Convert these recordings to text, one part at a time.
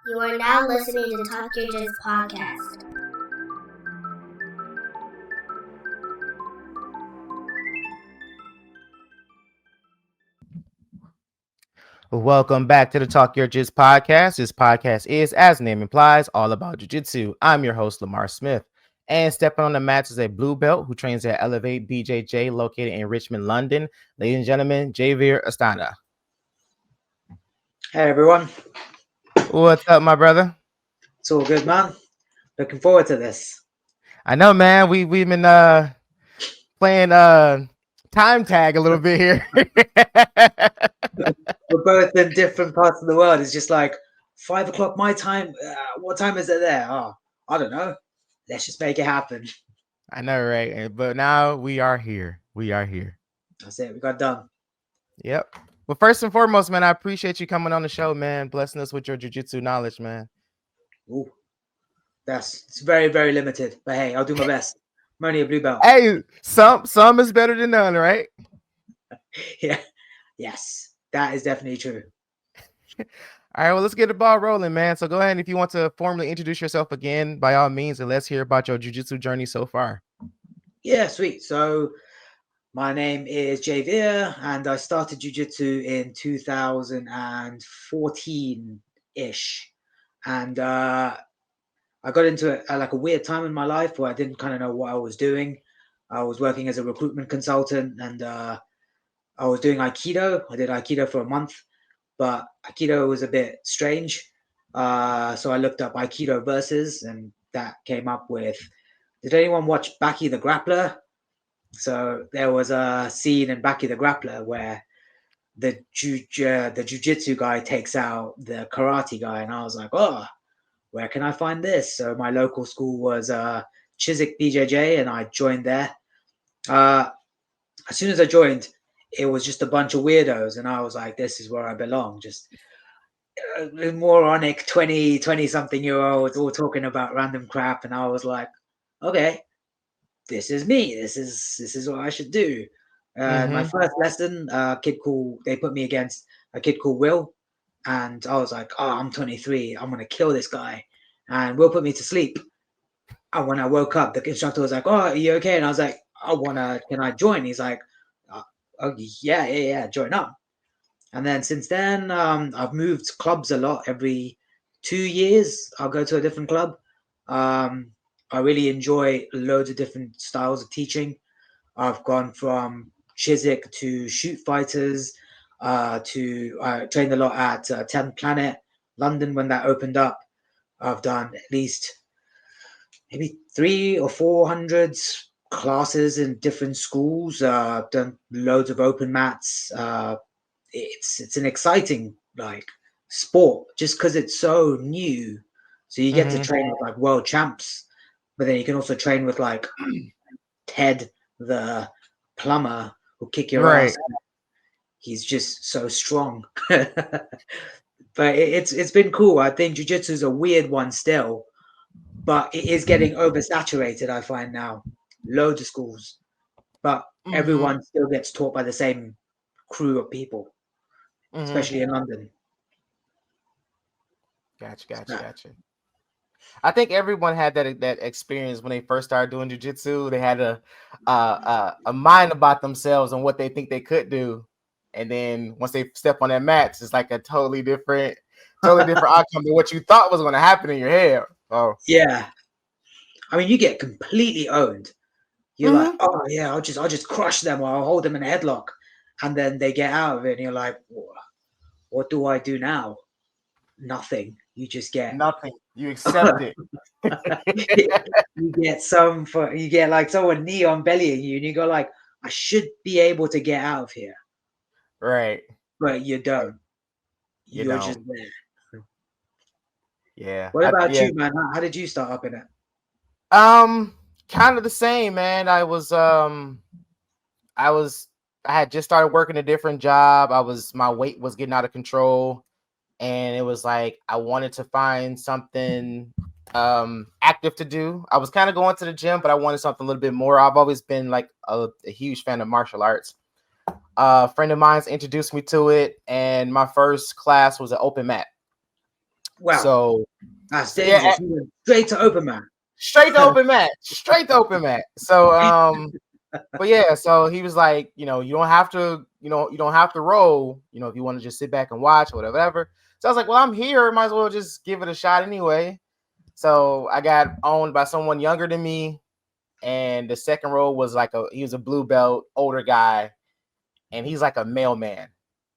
You are now listening to Talk Your Jits podcast. Welcome back to the Talk Your Jits podcast. This podcast is, as the name implies, all about jiu-jitsu. I'm your host, Lamar Smith. And stepping on the mats is a blue belt who trains at Elevate BJJ located in Richmond, London. Ladies and gentlemen, Jaiveer Asthana. Hey everyone. What's up, my brother? It's all good, man. Looking forward to this. I know, man. We've been playing time tag a little bit here. We're both in different parts of the world. It's just like 5 o'clock my time. What time is it there? Oh, I don't know. Let's just make it happen. I know, right? But now we are here. We are here. That's it. We got done. Yep. Well, first and foremost, man, I appreciate you coming on the show, man. Blessing us with your jiu-jitsu knowledge, man. Ooh, it's very, very limited. But hey, I'll do my best. I'm only a blue belt. Hey, some is better than none, right? Yeah. Yes, that is definitely true. All right, well, let's get the ball rolling, man. So go ahead, if you want to formally introduce yourself again, by all means, and let's hear about your jiu-jitsu journey so far. Yeah, sweet. So my name is Jaiveer, and I started jiu-jitsu in 2014-ish. And I got into it at like a weird time in my life where I didn't kind of know what I was doing. I was working as a recruitment consultant, and I was doing Aikido. I did Aikido for a month, but Aikido was a bit strange. So I looked up Aikido versus, and that came up with, did anyone watch Baki the Grappler? So there was a scene in Baki the Grappler where the jiu-jitsu guy takes out the karate guy, and I was like, oh, where can I find this? So my local school was Chiswick BJJ, and I joined there. As soon as I joined, it was just a bunch of weirdos, and I was like, this is where I belong. Just moronic 20-something year olds all talking about random crap, and I was like, okay, this is me. This is what I should do. My first lesson, they put me against a kid called Will, and I was like, oh, I'm 23. I'm gonna kill this guy. And Will put me to sleep. And when I woke up, the instructor was like, oh, are you okay? And I was like, can I join? He's like, oh, yeah, join up. And then since then, I've moved clubs a lot. Every 2 years, I'll go to a different club. I really enjoy loads of different styles of teaching. I've gone from Chiswick to shoot fighters, to I trained a lot at 10th Planet, London when that opened up. I've done at least maybe 300 or 400 classes in different schools. I've done loads of open mats. It's an exciting sport just because it's so new. So you get to train with like world champs, but then you can also train with like Ted the plumber who'll kick your ass. He's just so strong. But it's been cool. I think jiu-jitsu is a weird one still, but it is getting oversaturated, I find now. Loads of schools, but everyone still gets taught by the same crew of people, especially in London. Gotcha. I think everyone had that experience when they first started doing jiu-jitsu. They had a mind about themselves and what they think they could do, and then once they step on that mat, it's like a totally different outcome than what you thought was going to happen in your head. Oh yeah, I mean, you get completely owned. You're like, oh yeah, I'll just crush them, or I'll hold them in a headlock, and then they get out of it, and you're like, what do I do now? Nothing. You just get nothing. You accept it. you get like someone neon bellying you, and you go like, I should be able to get out of here. Right. But you don't. You're just there. Yeah. What about you, man? How did you start up in it? Kind of the same, man. I had just started working a different job. My weight was getting out of control, and it was like I wanted to find something active to do. I was kind of going to the gym, but I wanted something a little bit more. I've always been like a huge fan of martial arts. A friend of mine's introduced me to it, and my first class was an open mat. Wow, So, that's yeah, dangerous. You went straight to open mat. straight to open mat, straight to open mat. So, but yeah, so he was like, you don't have to, you don't have to roll, if you want to just sit back and watch or whatever. So I was like, well, I'm here, might as well just give it a shot anyway. So I got owned by someone younger than me, and the second row was he was a blue belt, older guy, and he's like a mailman.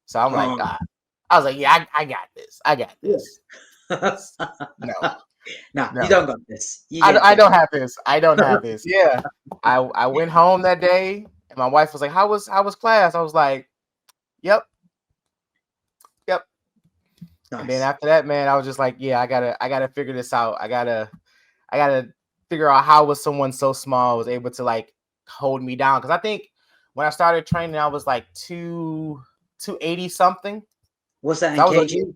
So I'm like, Oh, I was like, yeah, I got this. I got this. yeah. No, Nah, you no. don't got this. You get I checked. don't have this. I don't have this. Yeah. I went home that day and my wife was like, how was class? I was like, yep. Yep. And then Nice. after that, man, I was just like, yeah, I gotta figure this out. I gotta figure out how was someone so small was able to like hold me down. Cause I think when I started training, I was like 280 something. What's that So in I was like, kg?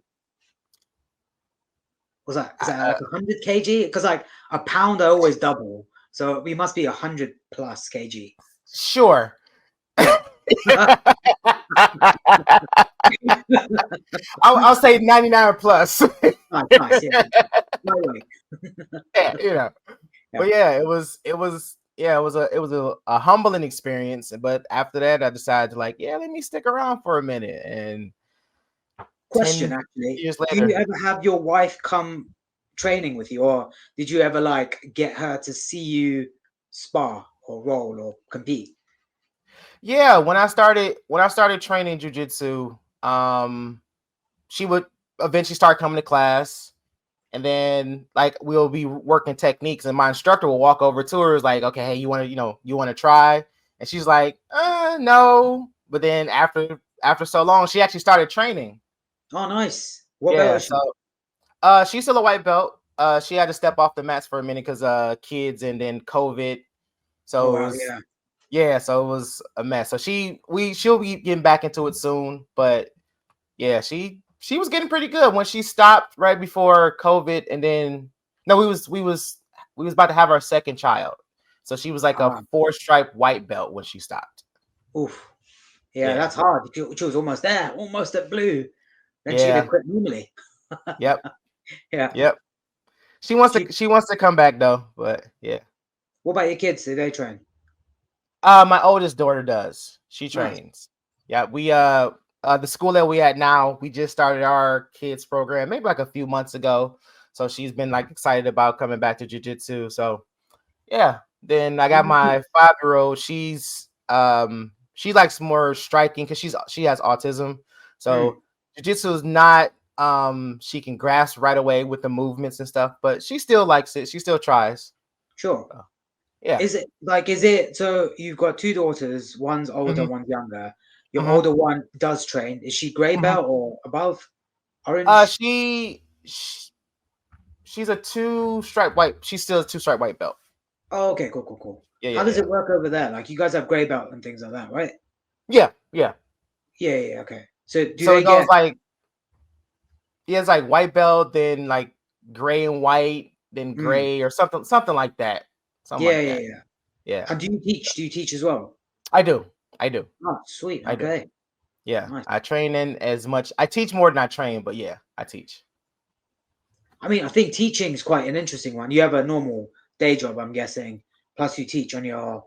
Was that is that like 100 kg? Because like a pound I always double, so we must be 100 plus kg. sure. I'll say 99 plus. Nice, yeah. Lightweight. Yeah, Yeah. But yeah, it was a humbling experience. But after that, I decided to like, yeah, let me stick around for a minute. And Question 10 actually, years do you later, ever have your wife come training with you, or did you ever like get her to see you spar or roll or compete? yeah, when I started training jujitsu, she would eventually start coming to class. And then like we'll be working techniques, and my instructor will walk over to her, is like, okay, hey, you want to try? And she's like, no. But then after so long, she actually started training. Oh, nice. What belt Yeah, is she? so she's still a white belt. She had to step off the mats for a minute because kids and then COVID. Oh So it wow, was yeah. yeah, so it was a mess. So she'll be getting back into it soon, but yeah, she was getting pretty good when she stopped right before COVID, and then no, we was about to have our second child. So she was like a Ah, 4-stripe white belt when she stopped. oof. Yeah, Yeah. that's hard. She was almost there, almost at blue. Then she could have Yeah. quit normally. Yep. Yeah. Yep. She, She wants to come back though, but yeah. what about your kids? Do they train? My oldest daughter does. She Nice. trains. Yeah, we the school that we at now, we just started our kids program maybe like a few months ago. So she's been like excited about coming back to jiu-jitsu. So yeah. Then I got my 5-year-old. She likes more striking because she has autism. Mm, So jiu-jitsu is not she can grasp right away with the movements and stuff, but she still likes it. She still tries. sure. So, yeah. Is it so you've got two daughters, one's older, Hmm. one's younger. Your Hmm. older one does train. Is she grey Hmm. belt or above Uh, orange? she, sh she's a 2-stripe white. She's still a 2-stripe white belt. Oh, okay, cool, cool, cool. Yeah, How yeah, does yeah, it work over there? Like you guys have grey belt and things like that, right? yeah, yeah. Yeah, okay. So do So they it goes get like it's like white belt, then like gray and white, then mm, gray or something like that. Something yeah, like yeah, that. yeah. Yeah, And do you teach? Do you teach as well? I do. I do. Oh, sweet. I do. Okay. Yeah, Nice. I train in as much. I teach more than I train, but yeah, I teach. I mean, I think teaching is quite an interesting one. You have a normal day job, I'm guessing, plus you teach on your.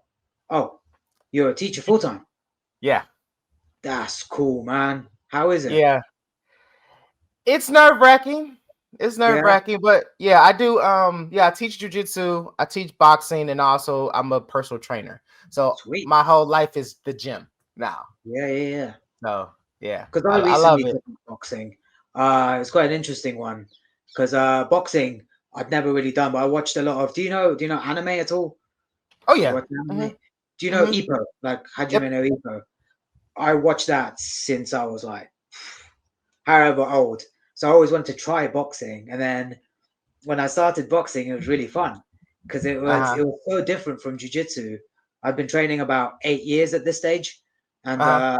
Oh, you're a teacher full time. Yeah, That's cool, man. How is it? yeah. It's nerve-wracking. It's Yeah, nerve-wracking, but yeah, I do. Yeah, I teach jujitsu, I teach boxing, and also I'm a personal trainer. So sweet. my whole life is the gym now. Yeah. So yeah, Because I I love recently it. took up boxing. It's quite an interesting one. Because boxing, I'd never really done, but I watched a lot of. Do you know anime at all? Oh You yeah. watch Hmm. anime? Do you know Hmm. Ippo? Like Yep. Hajime no Ippo? I watched that since I was like however old. So I always wanted to try boxing, and then when I started boxing, it was really fun because it was Uh-huh. it was so different from jujitsu. I've been training about 8 years at this stage, and Uh-huh.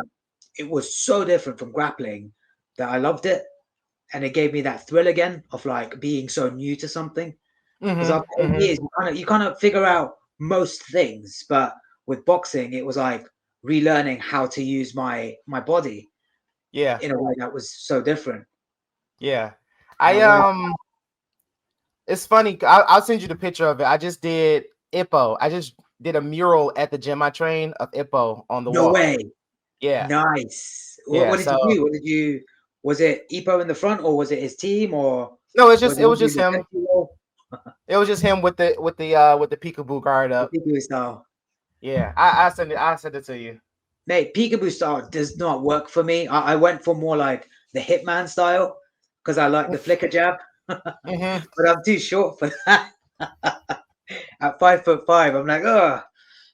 it was so different from grappling that I loved it, and it gave me that thrill again of like being so new to something. Because Hmm. after eight Hmm. years, you kind of figure out most things, but with boxing, it was like relearning how to use my body Yeah. in a way that was so different. Yeah. It's funny. I'll send you the picture of it. I just did Ippo. I just did a mural at the gym I train of Ippo on the No wall. way. Yeah. Nice. Yeah. What did you do? What did you? Was it Epo in the front, or was it his team, or No, it was was it just the him. festival? It was just him with the peekaboo guard The up. peekaboo style. Yeah. I send it to you. Mate, peekaboo style does not work for me. I went for more like the Hitman style because I like the flicker jab, Mm-hmm. but I'm too short for that. At 5'5", I'm like, oh,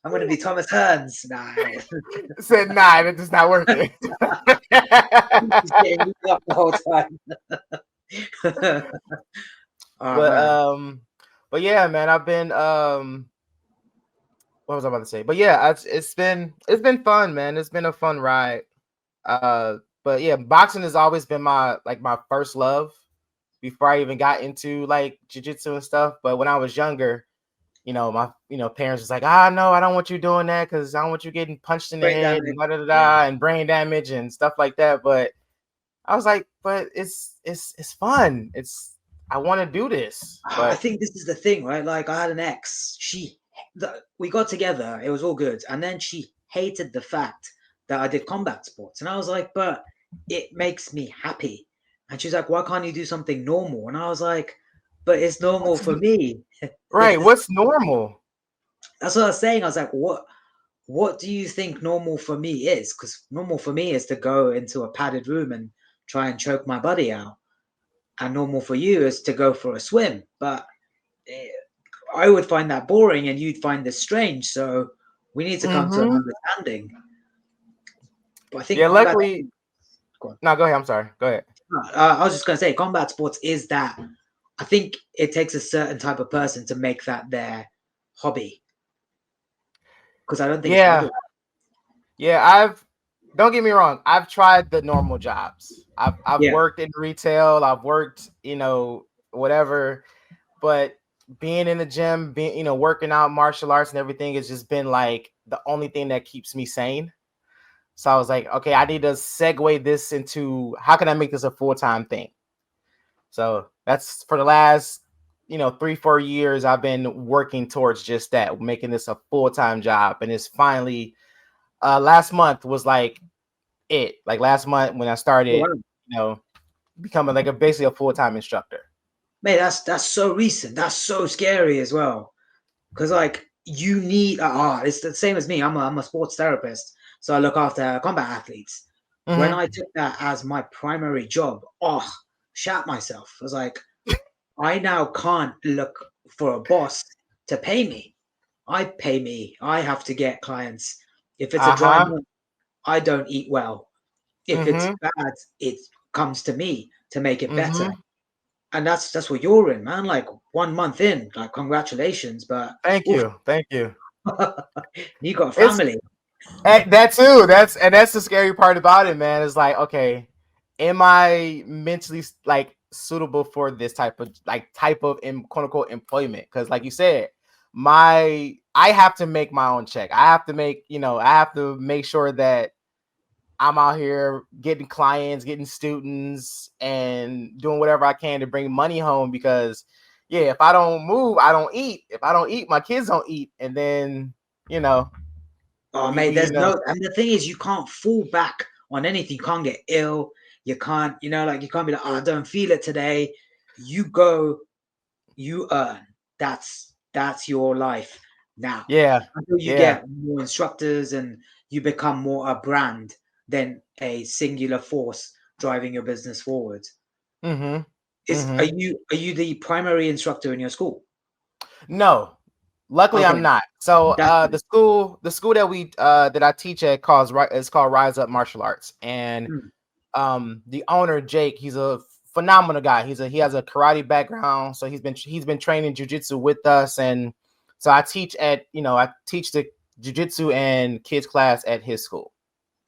I'm gonna be Thomas Hearns. Nah, Said nah, that is not worth it. he's getting me up the whole time. Oh but man. but yeah, man, I've been what was I about to say? But yeah, it's been fun, man. It's been a fun ride. But yeah, boxing has always been my first love before I even got into like jiu-jitsu and stuff. But when I was younger, my parents was like, no, I don't want you doing that because I don't want you getting punched in the Brain head damage. and Yeah. and brain damage and stuff like that. But I was like, but it's fun. I want to do this. I But think this is the thing, right? Like I had an ex. We got together. It was all good, and then she hated the fact that I did combat sports, and I was like, but it makes me happy. And she's like, why can't you do something normal? And I was like, but it's normal for me. right, what's normal? That's what I was saying. I was like, what do you think normal for me is? Because normal for me is to go into a padded room and try and choke my buddy out. And normal for you is to go for a swim. But I would find that boring and you'd find this strange. So we need to come to an Mm-hmm. understanding. But I think Yeah, combat. luckily. Go on. No, go ahead. I'm sorry. Go ahead. I was just going to say, combat sports is that. I think it takes a certain type of person to make that their hobby. Because I don't think it's for Yeah. everyone. Yeah, don't get me wrong, I've tried the normal jobs. I've Yeah. worked in retail, I've worked, whatever, but being in the gym, being, working out martial arts and everything has just been like the only thing that keeps me sane. So I was like, okay, I need to segue this into how can I make this a full-time thing? So that's for the last, 3-4 years, I've been working towards just that, making this a full-time job. And it's finally last month was like last month when I started, becoming like basically a full-time instructor. Mate, that's so recent. That's so scary as well. Because like you need it's the same as me. I'm a sports therapist, so I look after combat athletes. When Mm-hmm. I took that as my primary job, shat myself. I was like, I now can't look for a boss to pay me. I pay me. I have to get clients. If it's a dry Uh-huh. month, I don't eat well. If it's Mm-hmm. bad, it comes to me to make it better. Mm-hmm. And that's what you're in, man. Like 1 month in, like congratulations, but Thank oof, you. Thank you. you got a It's family. that too. That's the scary part about it, man. It's like, okay, am I mentally like suitable for this type of quote unquote employment? Because like you said, I have to make my own check. I have to make sure that I'm out here getting clients, getting students, and doing whatever I can to bring money home. Because yeah, if I don't move, I don't eat. If I don't eat, my kids don't eat. And then, Oh, we mate, we there's no, and the thing is, you can't fall back on anything. You can't get ill. You can't, like you can't be like, I don't feel it today. You go, you earn. That's your life now. yeah, Until you yeah. get more instructors and you become more a brand than a singular force driving your business forward. Mm-hmm. Is Mm-hmm. are you the primary instructor in your school? No, luckily Okay, I'm not. So that's the school that I teach at is called Rise Up Martial Arts, and mm, the owner Jake, he's a phenomenal guy. He has a karate background, so he's been training jujitsu with us, and so I teach the jujitsu and kids class at his school.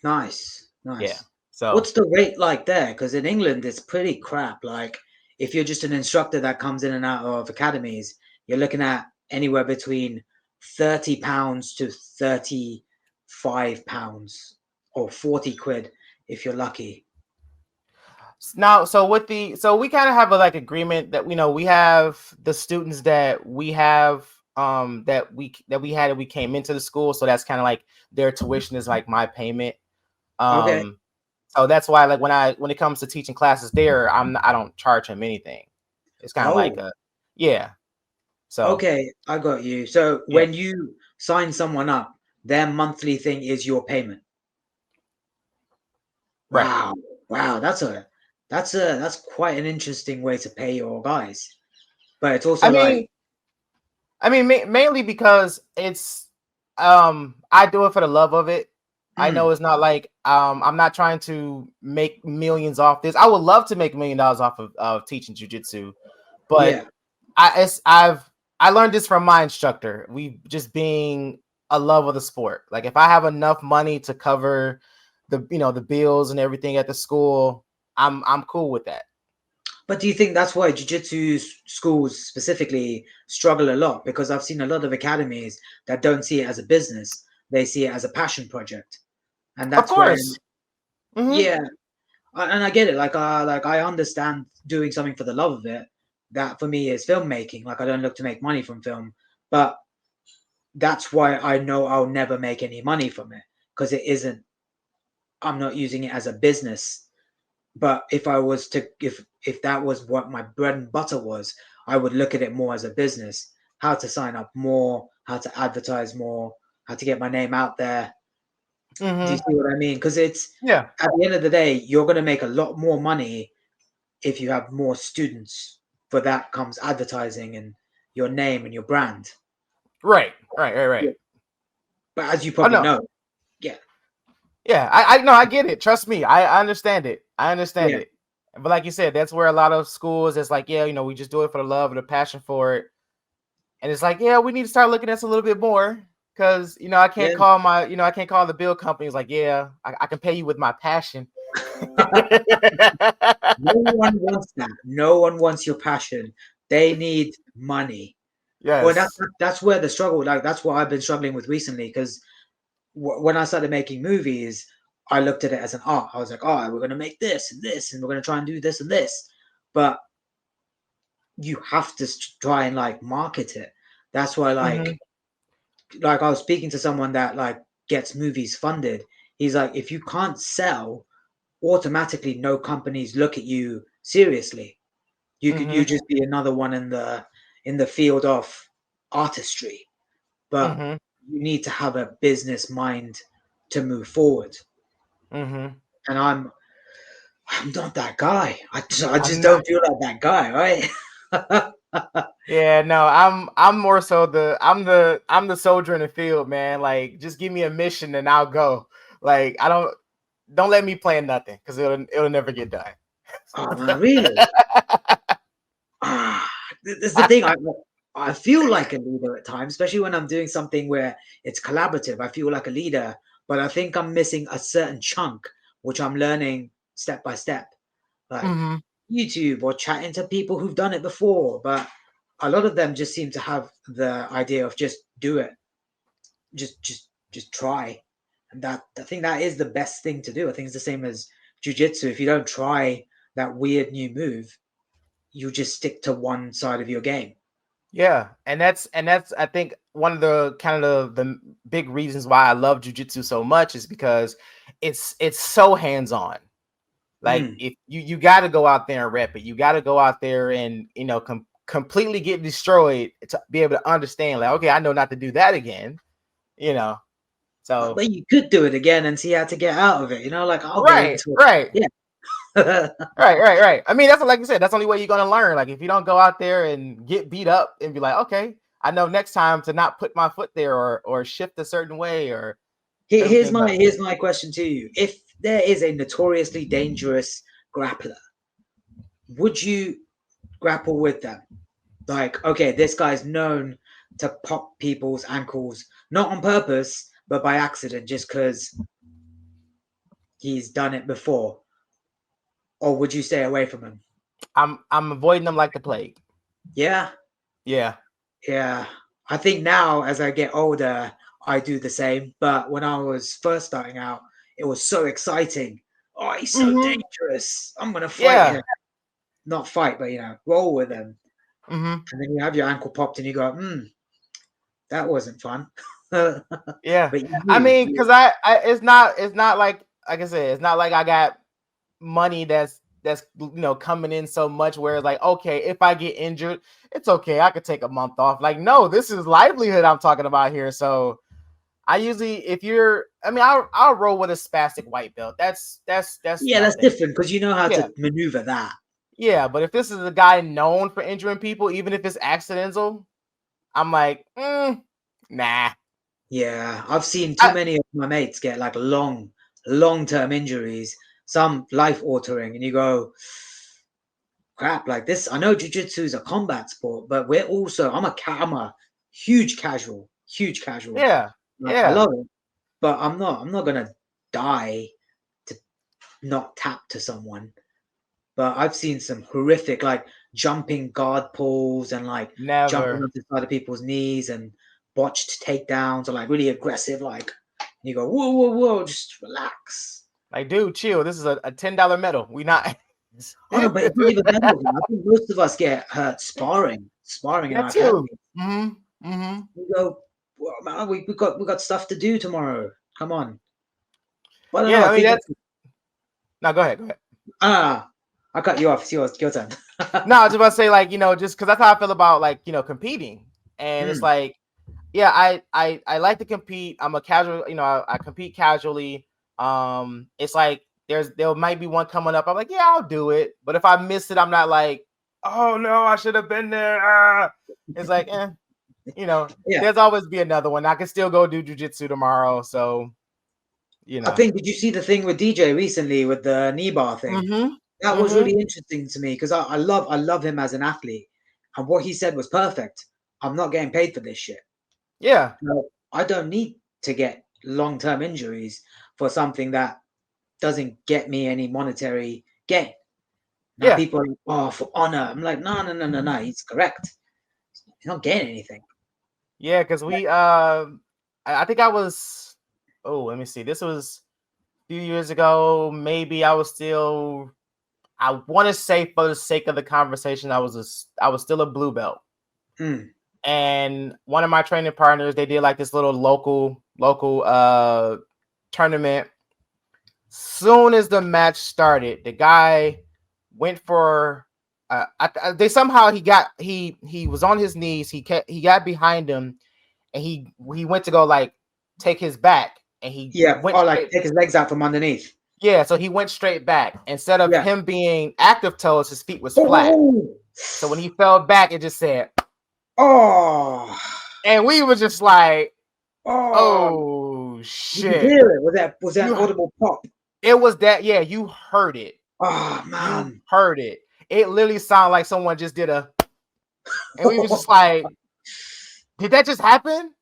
nice, Yeah, nice. so What's the rate like there? Because in England, it's pretty crap. Like, if you're just an instructor that comes in and out of academies, you're looking at anywhere between £30 to £35 or 40 quid if you're lucky. Now, so we kind of have a like agreement that we have the students that we have that we had and we came into the school, so that's kind of like their tuition is like my payment. Okay. So that's why like when it comes to teaching classes there, I don't charge him anything. It's kind of like Oh, a yeah. So okay. I got you. So yeah, when you sign someone up, their monthly thing is your payment. right. Wow. Wow. That's quite an interesting way to pay your guys. But it's I also like, mean, mainly because it's I do it for the love of it. I know it's not like I'm not trying to make millions off this. I would love to make $1 million off of teaching jujitsu, but yeah. I learned this from my instructor. We just being a love of the sport. Like if I have enough money to cover the bills and everything at the school, I'm cool with that. But do you think that's why jiu-jitsu schools specifically struggle a lot? Because I've seen a lot of academies that don't see it as a business. They see it as a passion project. And Of that's when, course. Mm-hmm. yeah, and I get it. Like I understand doing something for the love of it. That for me is filmmaking. Like I don't look to make money from film, but that's why I know I'll never make any money from it because it isn't. I'm not using it as a business. But if I was to, if that was what my bread and butter was, I would look at it more as a business. How to sign up more, how to advertise more, how to get my name out there. Do you Mm-hmm. see what I mean? Because it's Yeah. at the end of the day, you're going to make a lot more money if you have more students. For that comes advertising and your name and your brand. Right. Right. Yeah. But as you Oh probably no. know, yeah, Yeah, I know, I get it. Trust me, I understand it. I understand yeah, it. But like you said, that's where a lot of schools, it's like, yeah, we just do it for the love and the passion for it. And it's like, yeah, we need to start looking at this a little bit more. Cause I can't yeah. call I can't call the bill companies like, yeah, I can pay you with my passion. No one wants that. No one wants your passion. They need money. Well, Yes. that's where the struggle. Like that's what I've been struggling with recently. Because when I started making movies, I looked at it as an art. I was like, oh, we're gonna make this and this, and we're gonna try and do this and this. But you have to try and like market it. That's why Mm-hmm. like I was speaking to someone that like gets movies funded. He's like, if you can't sell, automatically no companies look at you seriously. You Mm-hmm. just be another one in the field of artistry, but Mm-hmm. you need to have a business mind to move forward. Mm-hmm. And I'm not that guy. I just I'm not. don't feel like that guy, right? Yeah, no, I'm more so I'm the soldier in the field, man. Like, just give me a mission and I'll go. Like, don't let me plan nothing because it'll never get done. Oh man, really? Ah, this is the thing. I feel like a leader at times, especially when I'm doing something where it's collaborative. I feel like a leader, but I think I'm missing a certain chunk, which I'm learning step by step, like Hmm. YouTube or chatting to people who've done it before. But a lot of them just seem to have the idea of just do it, just try, and that I think that is the best thing to do. I think it's the same as jujitsu. If you don't try that weird new move, you just stick to one side of your game. Yeah, and that's I think one of the kind of the big reasons why I love jujitsu so much is because it's so hands on. Like Mm. if you got to go out there and rep it, you got to go out there and completely get destroyed to be able to understand. Like, okay, I know not to do that again. You know, so But you could do it again and see how to get out of it. Like I'll get right, into right. it. Yeah. Right. I mean, that's like you said. That's the only way you're gonna learn. Like, if you don't go out there and get beat up and be like, okay, I know next time to not put my foot there or shift a certain way or Here's everything my else. here's my question to you. If there is a notoriously dangerous grappler, would you grapple with them? Like, okay, this guy's known to pop people's ankles, not on purpose, but by accident, just because he's done it before. Or would you stay away from him? I'm avoiding them like the plague. Yeah, Yeah. yeah. I think now, as I get older, I do the same. But when I was first starting out, it was so exciting. oh, he's so dangerous. I'm gonna fight Yeah. him. Not fight, but roll with him. Mm-hmm. And then you have your ankle popped, and you go, that wasn't fun. Yeah. But I mean, because I it's not like I said, it's not like I got money that's coming in so much where it's like, okay, if I get injured, it's okay, I could take a month off. Like, no, this is livelihood I'm talking about here. So I usually, I'll roll with a spastic white belt. That's yeah, that's nothing. different because you know how to maneuver that. Yeah, but if this is a guy known for injuring people, even if it's accidental, I'm like, nah. Yeah, I've seen too many of my mates get like long-term injuries, some life-altering, and you go, crap, like this. I know jiu-jitsu is a combat sport, but I'm a huge casual. Yeah, Like, I love it, but I'm not gonna die to not tap to someone. But I've seen some horrific, like jumping guard pulls and like jumping never. onto the side of people's knees and botched takedowns or like really aggressive, like you go, whoa, just relax. Like, dude, chill. This is a $10 medal. We not. Oh no, but it's not even medals. I think most of us get hurt sparring in our That too. academy. We go, well, man, we got stuff to do tomorrow. Come on. But I don't know. I think that's. No, go ahead. I cut you off. It's your turn. No, I was just about to say, like, just because that's how I feel about, like, competing. And it's like, yeah, I like to compete. I'm a casual, I compete casually. It's like there might be one coming up. I'm like, yeah, I'll do it. But if I miss it, I'm not like, oh no, I should have been there. It's like, there's always be another one. I can still go do jiu-jitsu tomorrow. So, I think, did you see the thing with DJ recently with the knee bar thing? That was really interesting to me because I love him as an athlete, and what he said was perfect. I'm not getting paid for this shit. Yeah. So I don't need to get long-term injuries for something that doesn't get me any monetary gain. Now people are like, oh, for honor. I'm like, no. He's correct. He's not getting anything. Yeah, because I think I was. Oh, let me see. This was a few years ago. Maybe I was still. I want to say, for the sake of the conversation, I was still a blue belt. And one of my training partners, they did like this little local tournament. Soon as the match started, the guy went for they somehow he was on his knees. He got behind him, and he went to go like take his back, and he went take his legs out from underneath. Yeah, so he went straight back. Instead of him being active toes, his feet was flat. So when he fell back, it just said, "Oh," and we were just like, "Oh shit!" Did you hear it? Was that audible pop? It was that. Yeah, you heard it. Oh man, you heard it. It literally sounded like someone just did a, and we were just like, "Did that just happen?"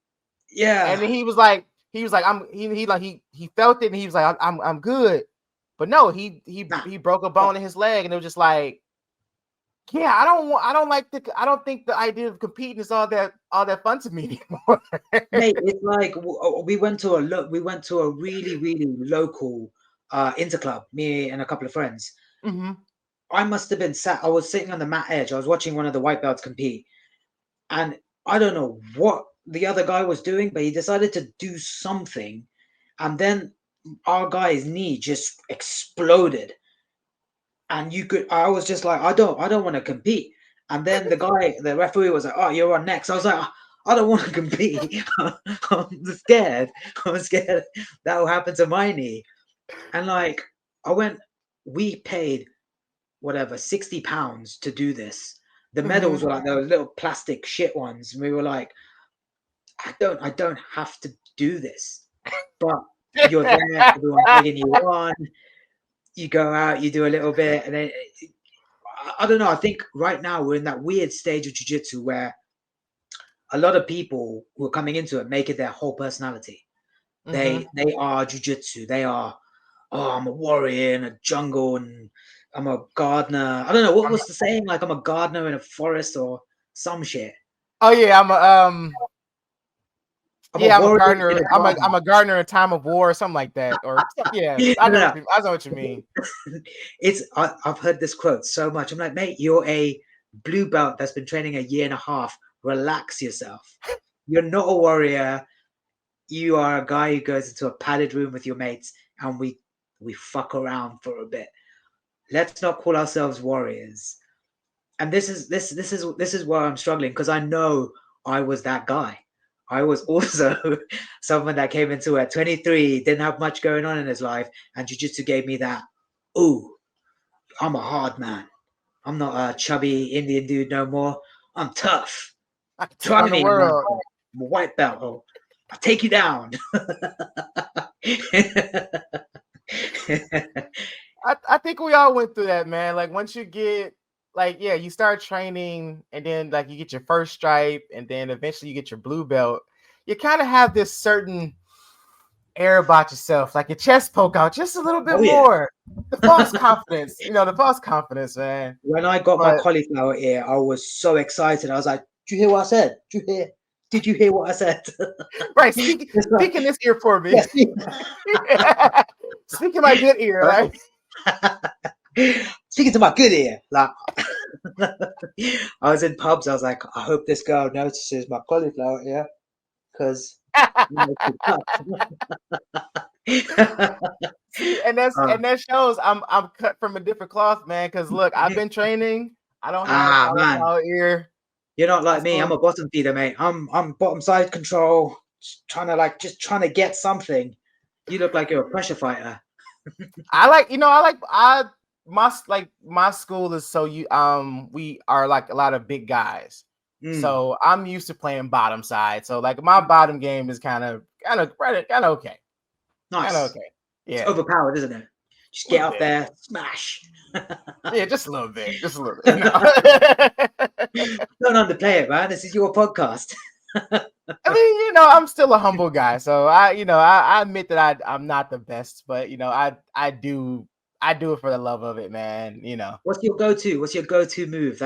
Yeah. And then he was like, he felt it, and he was like, I'm good. But no, he broke a bone in his leg, and it was just like, yeah, I don't think the idea of competing is all that fun to me anymore. Mate, it's like we went to a really, really local interclub, me and a couple of friends. I must have been I was sitting on the mat edge. I was watching one of the white belts compete, and I don't know what the other guy was doing, but he decided to do something, and then our guy's knee just exploded. And I was just like, I don't want to compete. And then the referee was like, oh, you're on next. I was like, I don't want to compete. I'm scared. That will happen to my knee. And like, we paid whatever, £60 to do this. The medals were like those little plastic shit ones. And we were like, I don't have to do this. But you're there, everyone's egging you on. You go out, you do a little bit, and then I don't know. I think right now we're in that weird stage of jiu-jitsu where a lot of people who are coming into it make it their whole personality. They are jiu-jitsu. They are, oh, I'm a warrior in a jungle, and I'm a gardener. I don't know what was the saying. Like I'm a gardener in a forest or some shit. Oh yeah, I'm a Yeah, I'm a warrior in gardener. a I'm garden. a gardener in time of war or something like that. Or yeah, I know No, I know what you mean. I've heard this quote so much. I'm like, mate, you're a blue belt that's been training a year and a half. Relax yourself. You're not a warrior. You are a guy who goes into a padded room with your mates and we fuck around for a bit. Let's not call ourselves warriors. And this is where I'm struggling, because I know I was that guy. I was also someone that came into it at 23, didn't have much going on in his life, and jiu-jitsu gave me that. Ooh, I'm a hard man. I'm not a chubby Indian dude no more. I'm tough. I can take Try on the me, man. world. I'm a white belt. Oh, I'll take you down. I think we all went through that, man. Like once you get like yeah, you start training and then like you get your first stripe and then eventually you get your blue belt. You kind of have this certain air about yourself, like your chest poke out just a little bit Oh yeah. more. The false confidence, the false confidence, man. When I got my But cauliflower ear, I was so excited. I was like, "Did you hear what I said? Did you hear what I said?" right, speaking this ear for me. Yes. Speaking my good ear, like Speaking to my good ear, like I was in pubs. I was like, I hope this girl notices my cauliflower ear, because see, and that shows I'm cut from a different cloth, man. Because look, I've been training. I don't have man, cauliflower ear. you're not like me. I'm So a bottom feeder, mate. I'm bottom side control, just trying to get something. You look like you're a pressure fighter. my school is so we are like a lot of big guys. Mm, So I'm used to playing bottom side. So like my bottom game is kind of okay. Kind of nice. okay. It's Yeah. overpowered, isn't it? Just A get little up bit. there, smash. Yeah, just a little bit. Just a little bit. Don't underplay it, man. This is your podcast. I mean, I'm still a humble guy. So I admit that I'm not the best, but I do it for the love of it, man. What's your go-to? What's your go-to move?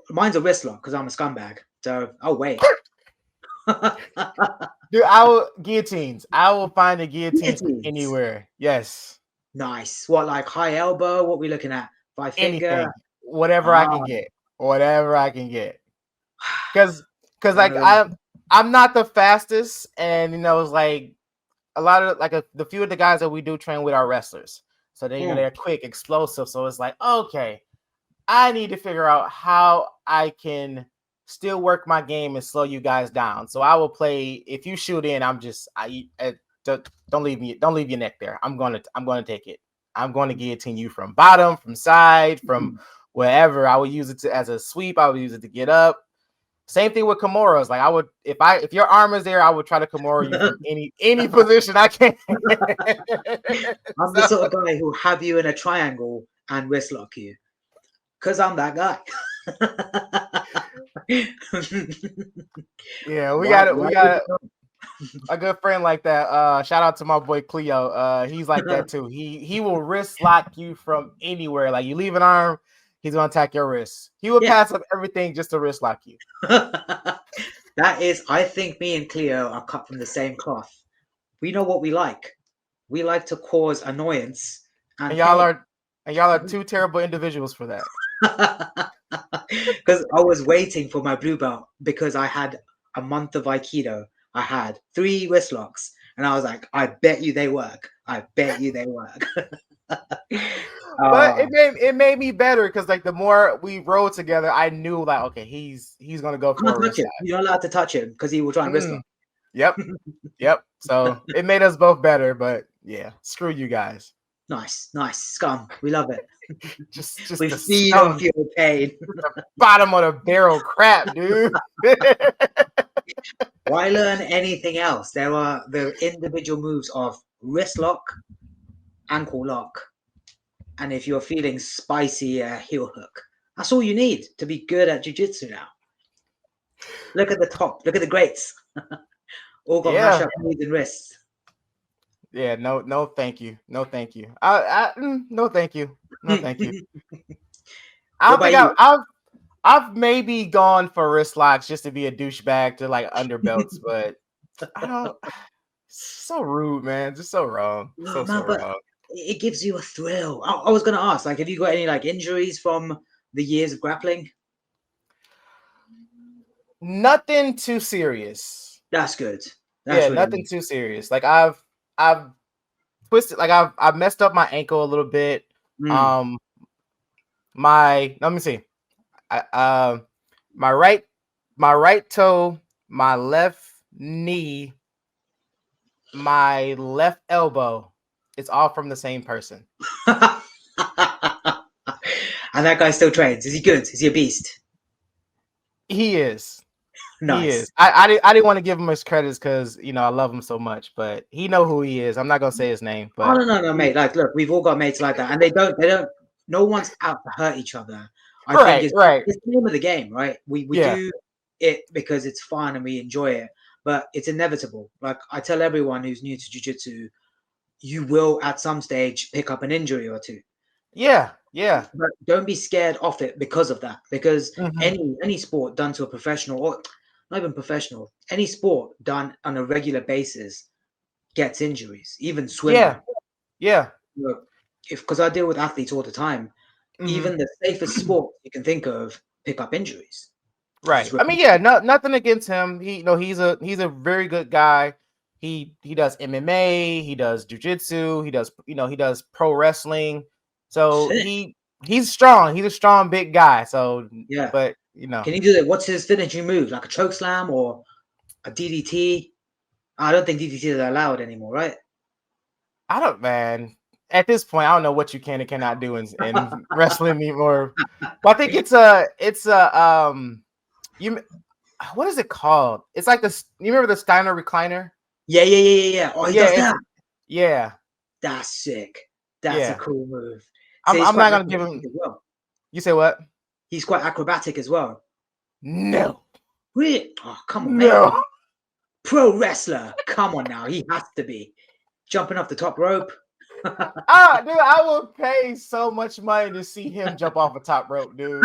Mine's a wrist lock because I'm a scumbag. So I'll wait. Dude, guillotines. I will find the guillotines Guillotines. anywhere. Yes. Nice. What, like high elbow? What we looking at? Five finger? Anything. Whatever I Ah, can get. Whatever I can get. Cause one like of them. I'm not the fastest, and it's like a lot of like the few of the guys that we do train with are wrestlers. So they they're quick, explosive. So it's like, okay, I need to figure out how I can still work my game and slow you guys down. So I will play. If you shoot in, don't leave your neck there. I'm gonna take it. I'm going to guillotine you from bottom, from side, from wherever. I would use it as a sweep. I would use it to get up. Same thing with Kimuras. Like I would, if your arm is there, I would try to Kimura you from any position I can. I'm the sort of guy who'll have you in a triangle and wrist lock you. Because I'm that guy. Yeah, we Why got it. We would got you not? a good friend like that. Shout out to my boy Cleo. He's like that too. He will wrist lock you from anywhere. Like you leave an arm, he's gonna attack your wrist. He will Yeah. pass up everything just to wrist lock you. That is, I think me and Cleo are cut from the same cloth. We know what we like. We like to cause annoyance and And y'all pain. are two terrible individuals for that. Because I was waiting for my blue belt because I had a month of Aikido. I had 3 wrist locks, and I was like, I bet you they work. I bet you they work. But it made me better because like the more we rode together, I knew like okay, he's gonna go for Can't a touch wrist him. lock. You're not allowed to touch him because he will try and wrist lock. Yep. So it made us both better, but yeah, screw you guys. Nice scum. We love it. Just We the feed scum, off your pain. the bottom of the barrel crap, dude. Why learn anything else? There are the individual moves of wrist lock, ankle lock, and if you're feeling spicy, heel hook. That's all you need to be good at jiu-jitsu now. Look at the top. Look at the greats. All got mash Yeah. up knees and wrists. Yeah, no, thank you. No, thank you. No, thank you. No, thank you. I What don't think about you? I've maybe gone for wrist locks just to be a douchebag to like underbelts, but I don't. So rude, man. Just so wrong. No, So man, but wrong. it gives you a thrill. I was gonna ask, like, have you got any like injuries from the years of grappling? Nothing too serious. That's good. That's Yeah, really nothing nice. too serious. Like I've twisted, like I've messed up my ankle a little bit. Mm. Um, let me see. I my right my right toe, my left knee, my left elbow. It's all from the same person. And that guy still trains. Is he good? Is he a beast? He is. He Nice. is. I didn't want to give him his credits because I love him so much, but he know who he is. I'm not gonna say his name, Oh but no, mate. Like, look, we've all got mates like that, and they don't. No one's out to hurt each other. I think right. it's the name of the game, right? We Yeah. do it because it's fun and we enjoy it, but it's inevitable. Like I tell everyone who's new to jiu-jitsu, you will at some stage pick up an injury or two. Yeah. But don't be scared off it because of that. Because Mhm. any sport done to a professional, or not even professional, any sport done on a regular basis gets injuries. Even swimming. Yeah. Look, because I deal with athletes all the time, Mhm. even the safest sport you can think of pick up injuries. You just Right. I rip mean, up. yeah, nothing against him. He's a very good guy. He does MMA, he does jujitsu, he does pro wrestling. So Sick. he's strong. He's a strong big guy. So Yeah. but Can you do that? What's his finishing move? Like a choke slam or a DDT? I don't think DDTs are allowed anymore, right? I don't, man. At this point, I don't know what you can and cannot do in wrestling anymore. But I think you what is it called? It's like this. You remember the Steiner recliner? Yeah. Oh, he Yeah, does that. yeah, That's sick. That's a yeah. cool move. So I'm he's I'm quite not gonna give acrobatic him. as well. You say what? He's quite acrobatic as well. No, Really? Oh, come on, mate. no. Pro wrestler. Come on now. He has to be. Jumping off the top rope. Dude, I would pay so much money to see him jump off a top rope, dude.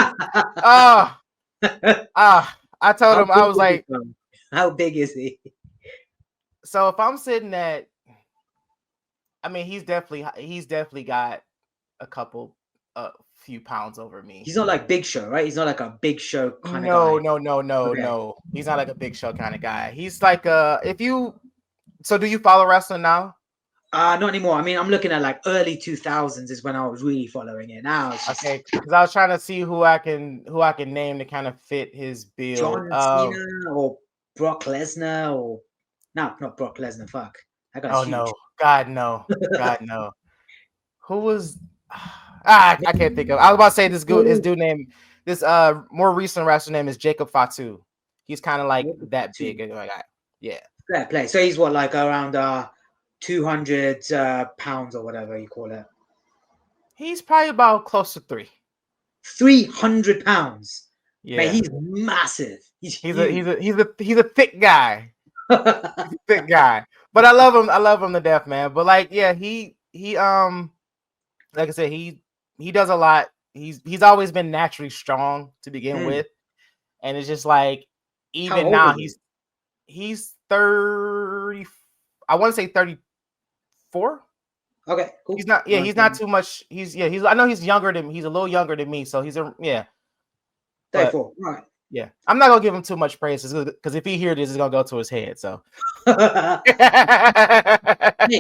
Ah, I told How him, I big was is he, like, son? How big is he? so if I'm sitting at, I mean, he's definitely got a few pounds over me. He's not like Big Show, right? He's not like a Big Show kind of No, guy. no, no, no, Okay. no. He's not like a big show kind of guy. He's like if you so do you follow wrestling now? Not anymore. I mean, I'm looking at like early 2000s is when I was really following it. Now it's just Okay, because I was trying to see who I can name to kind of fit his build. John Cena or Brock Lesnar or no, not Brock Lesnar. Fuck, that guy's Oh huge. no, God no, God no. Who was I can't think of. I was about to say his dude name. This more recent wrestler name is Jacob Fatu. He's kind of like that big. Like yeah. Fair play. So he's what, like around 200 pounds or whatever you call it. He's probably about close to 3. 300 pounds. Mate, Yeah. he's massive. He's He's a huge. he's a he's a he's a thick guy. Thick guy. But I love him. I love him to death, man. But like, yeah, he like I said, he does a lot. He's always been naturally strong to begin Mm. with. And it's just like How even old now is he's 30. I want to say 34. he? Okay, cool. He's not, yeah, he's not too much. He's I know he's a little younger than me, so yeah. But 34. Right. yeah, I'm not gonna give him too much praise because if he hears this, it's gonna go to his head. So Mate,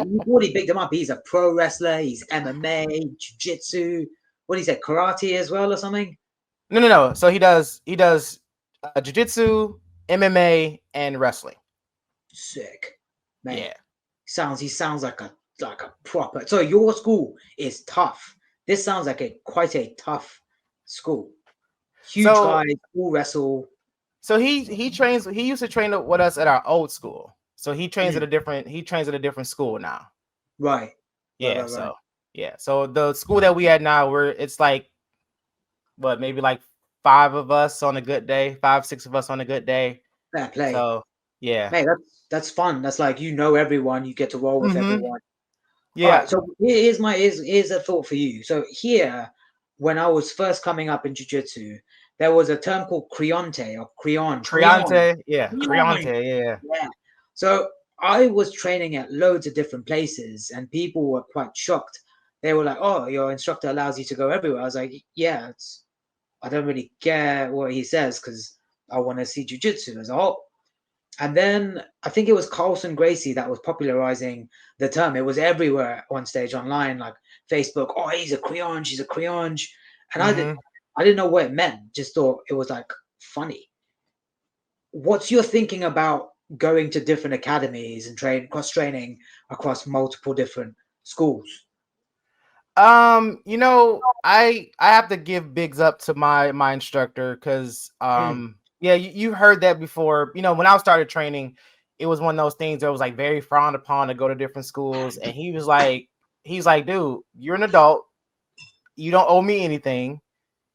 you've already picked him up. He's a pro wrestler. He's MMA, jiu-jitsu. What do you say, karate as well or something? no. So he does jiu-jitsu, MMA, and wrestling. Sick, mate. Yeah. He sounds like a proper. So your school is tough. This sounds like quite a tough school. Huge So guys, all wrestle. so he trains. He used to train with us at our old school. So he trains Mm. at a different school now. Right. Yeah. Right. So yeah. So the school that we at now, it's like maybe like 5 of us on a good day, 5, 6 of us on a good day. Fair play. So yeah. Mate, that's fun. That's like everyone. You get to roll with Mhm. everyone. Yeah. All right. So here's a thought for you. So here, when I was first coming up in jiu-jitsu, there was a term called creonte or creon. Creonte, yeah, Creon. Creonte, yeah. Yeah. So I was training at loads of different places, and people were quite shocked. They were like, "Oh, your instructor allows you to go everywhere." I was like, "Yeah, I don't really care what he says because I want to see jujitsu as a whole." And then I think it was Carlson Gracie that was popularizing the term. It was everywhere at one stage online, like Facebook. Oh, he's a creonge, he's a creonge, and I didn't know what it meant. Just thought it was like funny. What's your thinking about going to different academies and cross training across multiple different schools? You know, I have to give bigs up to my instructor because yeah, you heard that before. You know, when I started training, it was one of those things that was like very frowned upon to go to different schools, and he's like, dude, you're an adult, you don't owe me anything.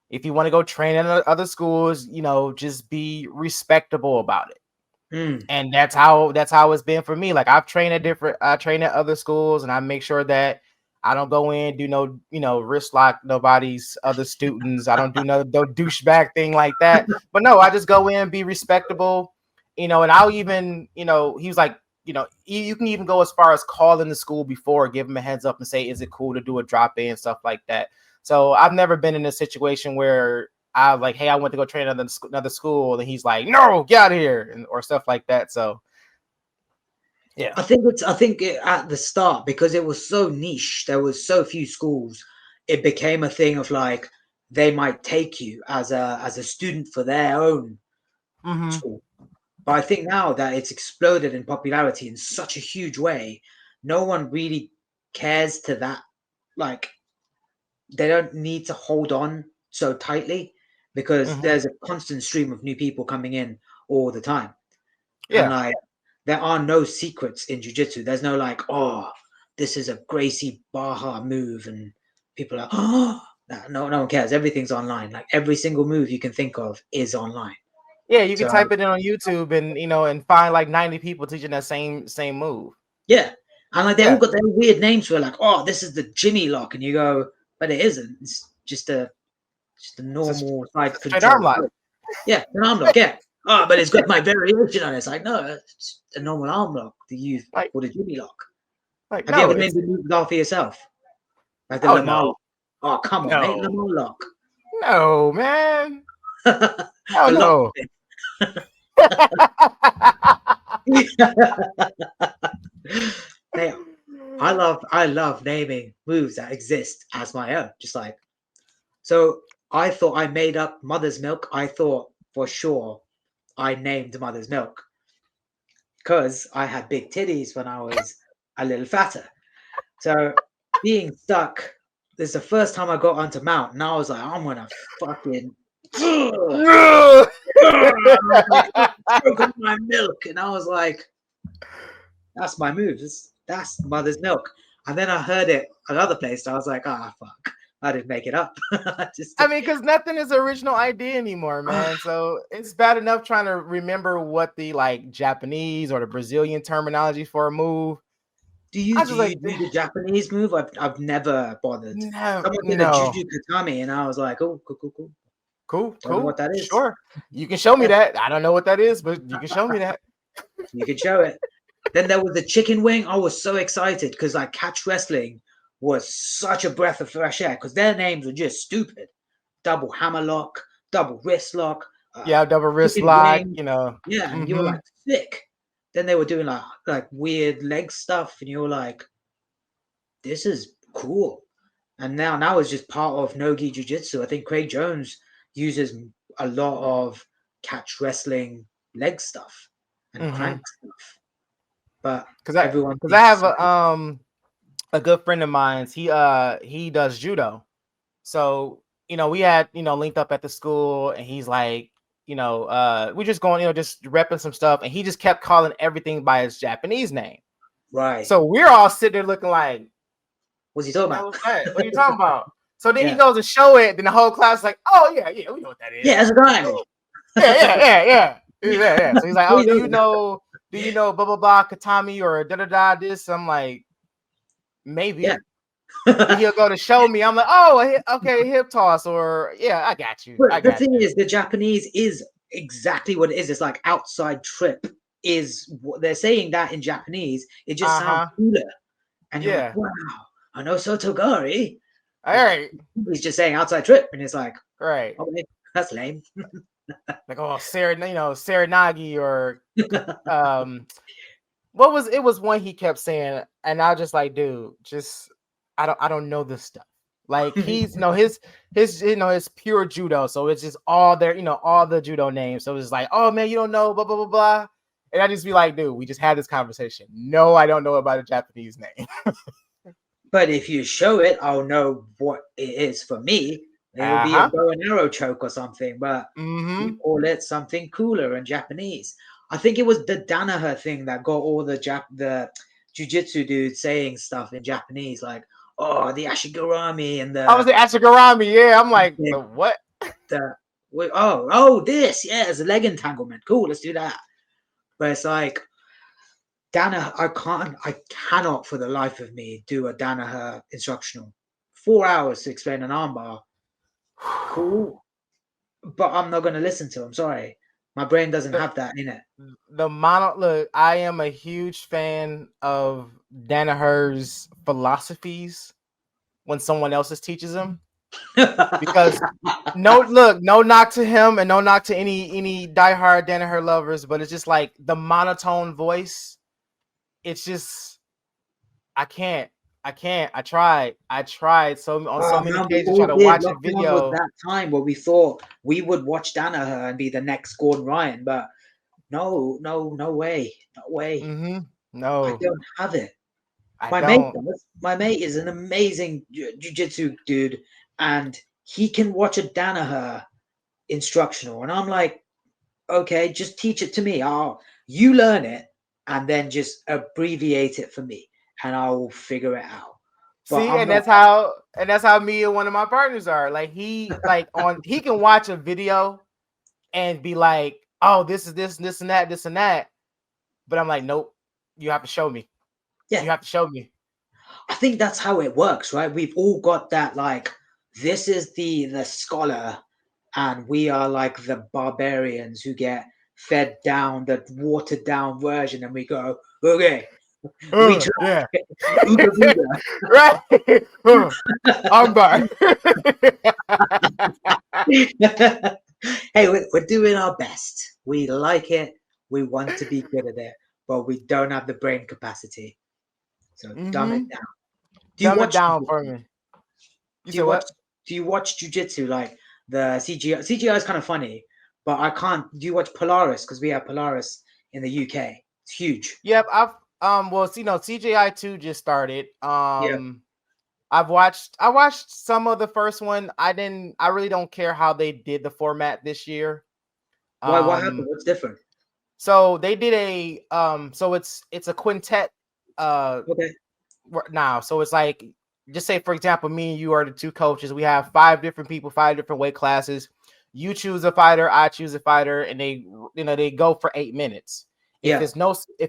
If you want to go train in other schools, you know, just be respectable about it. And that's how it's been for me. Like I train at other schools, and I make sure that I don't go in, do no, you know, wrist lock nobody's other students. I don't do no douchebag thing like that. But no, I just go in, be respectable, you know, and I'll even, you know, he was like, you know, you can even go as far as calling the school before, give them a heads up and say, is it cool to do a drop in, stuff like that. So I've never been in a situation where I was like, hey, I went to go train another school, and he's like, no, get out of here, or stuff like that. So, yeah, I think at the start, because it was so niche, there was so few schools. It became a thing of like they might take you as a student for their own school. But I think now that it's exploded in popularity in such a huge way, no one really cares to that. Like they don't need to hold on so tightly because there's a constant stream of new people coming in all the time. yeah. And like there are no secrets in jiu-jitsu. There's no like, oh, this is a Gracie Baja move, and people are oh no one cares. Everything's online. Like every single move you can think of is online. Yeah, you can So type it in on YouTube and, you know, and find like 90 people teaching that same move. yeah. And like they Yeah. all got their weird names for like, oh, this is the Jimmy lock, and you go, but it isn't. It's just a normal side Straight arm control. lock. Yeah, an arm lock, yeah. Oh, but it's got my variation on it. It's like, no, it's a normal arm lock to use Like, for the Jimmy lock. like Have you no, ever named the move lock for yourself? Like the oh Lamar. no, Oh, come on, mate. Lamar lock. no, man. The Hell no. Hey, I love naming moves that exist as my own. Just like so I thought I made up Mother's Milk. I thought for sure I named Mother's Milk because I had big titties when I was a little fatter. So being stuck, this is the first time I got onto Mount, and I was like, I'm gonna fucking choke on my milk. And I was like, that's my move. That's Mother's Milk. And then I heard it another place, and I was like, ah, fuck. I didn't make it up. I mean, because nothing is original idea anymore, man. So it's bad enough trying to remember what the like Japanese or the Brazilian terminology for a move. Do you do the Japanese move? I've never bothered. No, Someone did a Juju Katami, and I was like, oh, cool. Don't know what that is. Sure, you can show me that. I don't know what that is, but you can show me that. You can show it. Then there was the chicken wing. I was so excited because like catch wrestling was such a breath of fresh air because their names were just stupid. Double hammer lock, double wrist lock. Yeah, double wrist lock. You know. Yeah, and you were like sick. Then they were doing like weird leg stuff, and you were like, "This is cool." And now it's just part of no-gi jiu-jitsu. I think Craig Jones uses a lot of catch wrestling leg stuff and crank stuff. But because I have a good friend of mine. He does judo, so you know we had linked up at the school, and he's like, we're just going, just repping some stuff, and he just kept calling everything by his Japanese name. Right. So we're all sitting there looking like, what's he talking about? What are you talking about? So then he goes to show it, then the whole class is like, oh yeah, we know what that is. Yeah, that's a guy. Yeah. So he's like, oh, do you know blah blah blah katami or da da da this? I'm like, maybe. Yeah. Then he'll go to show me. I'm like, oh, okay, hip toss, or yeah, I got you. But I the got thing you. is, the Japanese is exactly what it is. It's like outside trip is what they're saying that in Japanese. It just sounds cooler. And you're like, Yeah. wow, I know Sotogari. All right. He's just saying outside trip. And it's like, Right. okay, that's lame. Like, oh, Serenagi, or what was it? Was one he kept saying, and I was just like, dude, just I don't know this stuff. Like, he's his pure judo, so it's just all there, all the judo names. So it's like, oh man, you don't know, blah blah blah blah. And I just be like, dude, we just had this conversation. No, I don't know about a Japanese name. But if you show it, I'll know what it is for me. It'll be a bow and arrow choke or something, but you call it something cooler in Japanese. I think it was the Danaher thing that got all the jiu-jitsu dudes saying stuff in Japanese, like, oh, the Ashigarami and the... I was the Ashigarami, yeah. I'm like, the what? This, yeah, it's a leg entanglement. Cool, let's do that. But it's like, Danaher, I cannot for the life of me do a Danaher instructional. 4 hours to explain an armbar. Cool. But I'm not going to listen to him. Sorry. My brain doesn't have that in it. Look, I am a huge fan of Danaher's philosophies when someone else teaches him. Because no knock to him and no knock to any diehard Danaher lovers, but it's just like the monotone voice. It's just I can't. I tried so on so many occasions to try to watch a video. Was that time where we thought we would watch Danaher and be the next Gordon Ryan, but no way. No, I don't have it. My mate is an amazing jiu-jitsu dude, and he can watch a Danaher instructional, and I'm like, okay, just teach it to me. You learn it and then just abbreviate it for me, and I will figure it out. But that's how me and one of my partners are. Like, he can watch a video and be like, oh, this is this and that. But I'm like, nope, you have to show me. Yeah, you have to show me. I think that's how it works, right? We've all got that, like, this is the scholar, and we are like the barbarians who get fed down the watered down version, and we go, okay, we try. Yeah. Right. I'm back. Hey, we're doing our best. We like it. We want to be good at it, but we don't have the brain capacity. So dumb it down. Dumb it down for me. Do you watch jiu-jitsu, like the CGI? CGI is kind of funny, but I can't. Do you watch Polaris? Because we have Polaris in the UK. It's huge. Yep, I've CGI 2 just started. I watched some of the first one. I really don't care how they did the format this year. Why? What happened? What's different? So they did a so it's a quintet okay. Now. So it's like, just say for example, me and you are the two coaches. We have 5 different people, 5 different weight classes. You choose a fighter, I choose a fighter, and they go for 8 minutes. If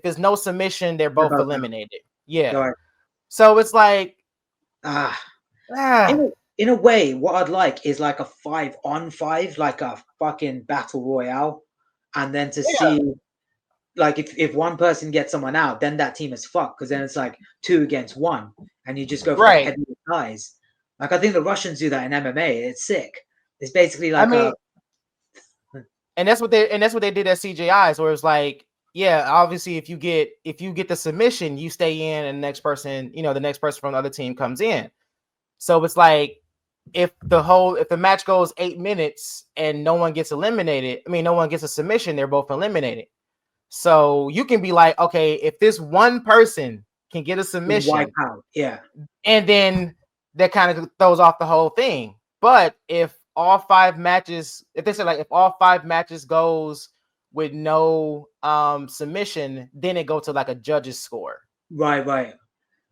there's no submission, they're both eliminated. Yeah. Right. So it's like in a way, what I'd like is like a 5-on-5, like a fucking battle royale, and then to see, like, if one person gets someone out, then that team is fucked, because then it's like 2 against 1, and you just go for the heavy guys. Like, I think the Russians do that in MMA. It's sick. It's basically like and that's what they did at CJI. So it was like, yeah, obviously if you get the submission, you stay in, and the next person from the other team comes in. So it's like, if the match goes 8 minutes and no one gets eliminated, no one gets a submission, they're both eliminated. So you can be like, okay, if this one person can get a submission, wipe out, and then that kind of throws off the whole thing. But if all 5 matches, if all 5 matches goes with no submission, then it goes to like a judge's score. Right.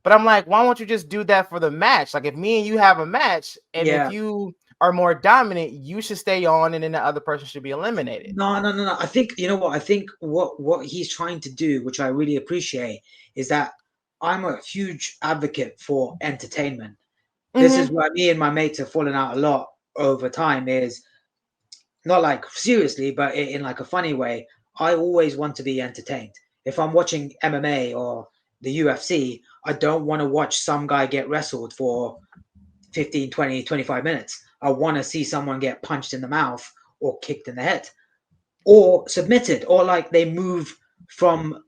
But I'm like, why won't you just do that for the match? Like, if me and you have a match, and if you are more dominant, you should stay on, and then the other person should be eliminated. No. I think, you know what? I think what he's trying to do, which I really appreciate, is that I'm a huge advocate for entertainment. This is why me and my mates have fallen out a lot over time. Is not like seriously, but in like a funny way. I always want to be entertained. If I'm watching MMA or the UFC, I don't want to watch some guy get wrestled for 15, 20, 25 minutes. I want to see someone get punched in the mouth or kicked in the head or submitted or like they move from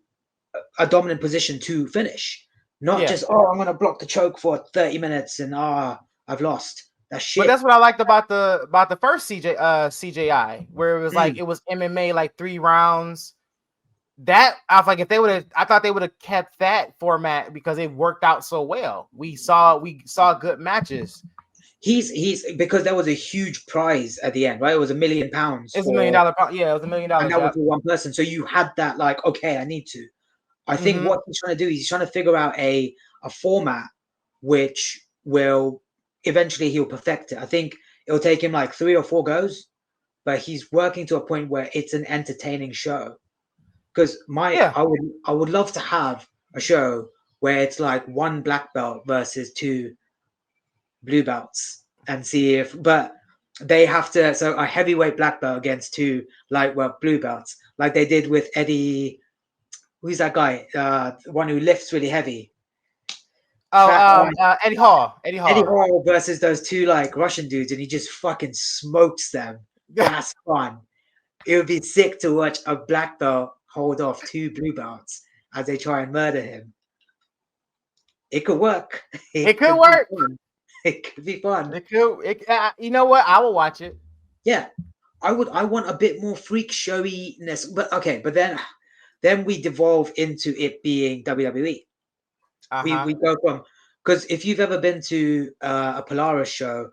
a dominant position to finish. Not just, I'm going to block the choke for 30 minutes and I've lost. That's shit. But that's what I liked about the first CJI, where it was like it was MMA like 3 rounds. That I was like, if they would have, I thought they would have kept that format because it worked out so well. We saw good matches. He's because there was a huge prize at the end, right? It was £1 million. It was $1 million. Yeah, it was $1 million. And that was for one person. So you had that like, okay, I need to. I think what he's trying to do is he's trying to figure out a format which will eventually he'll perfect it. I think it'll take him like 3 or 4 goes, but he's working to a point where it's an entertaining show. Because I would love to have a show where it's like 1 black belt versus 2 blue belts and see if, but they have to, so a heavyweight black belt against 2 lightweight blue belts, like they did with Eddie. Who's that guy? The one who lifts really heavy. Eddie Hall. Eddie Hall versus those 2 like Russian dudes, and he just fucking smokes them. That's fun. It would be sick to watch a black belt hold off 2 blue belts as they try and murder him. It could work. It could work. It could be fun. It could. You know what? I will watch it. Yeah, I would. I want a bit more freak showiness. But okay, but then we devolve into it being WWE. We go from, because if you've ever been to a Polaris show,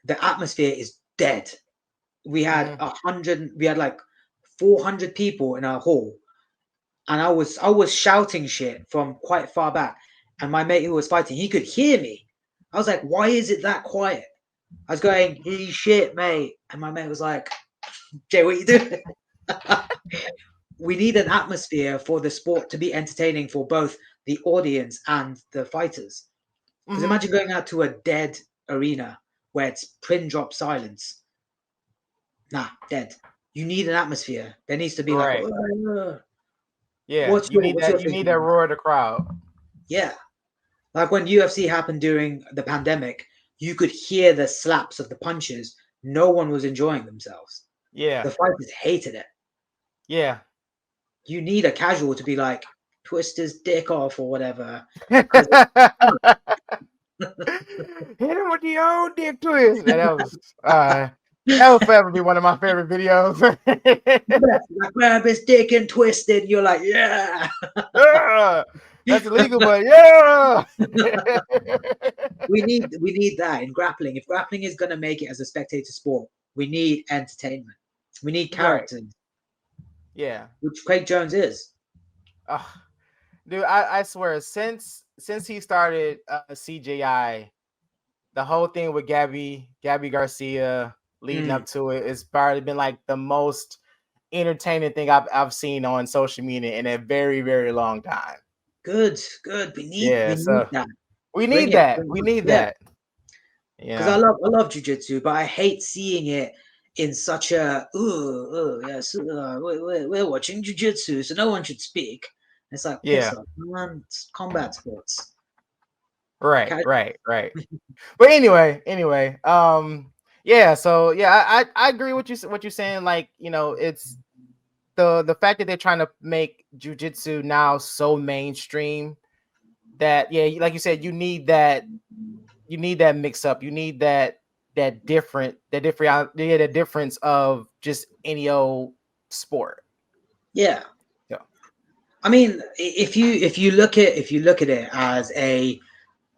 the atmosphere is dead. We had 100. We had like 400 people in our hall, and I was shouting shit from quite far back. And my mate who was fighting, he could hear me. I was like, "Why is it that quiet?" I was going, "Holy shit, mate!" And my mate was like, "Jay, what are you doing?" We need an atmosphere for the sport to be entertaining for both the audience and the fighters. Because imagine going out to a dead arena where it's pin drop silence. Nah, dead. You need an atmosphere. There needs to be like, yeah. You need that roar of the crowd. Yeah, like when UFC happened during the pandemic, you could hear the slaps of the punches. No one was enjoying themselves. Yeah, the fighters hated it. Yeah. You need a casual to be like, twist his dick off or whatever. Hit him with the old dick twist. That will forever be one of my favorite videos. Like, grab his dick and twist it. You're like, yeah. That's illegal, but yeah. we need that in grappling. If grappling is going to make it as a spectator sport, we need entertainment. We need characters. Right. Yeah, which Craig Jones is. Dude, I swear, since he started CJI, the whole thing with Gabby Garcia leading up to it, it's probably been like the most entertaining thing I've seen on social media in a very, very long time. Good. We need that. We need that. Because I love jiu-jitsu, but I hate seeing it in such a we're watching jiu-jitsu, so no one should speak. It's like, man, it's combat sports. Right. But anyway, so I agree with what you're saying. Like, you know, it's the fact that they're trying to make jiu-jitsu now so mainstream that like you said, you need that mix up. You need that difference of just any old sport. Yeah. I mean, if you look at it as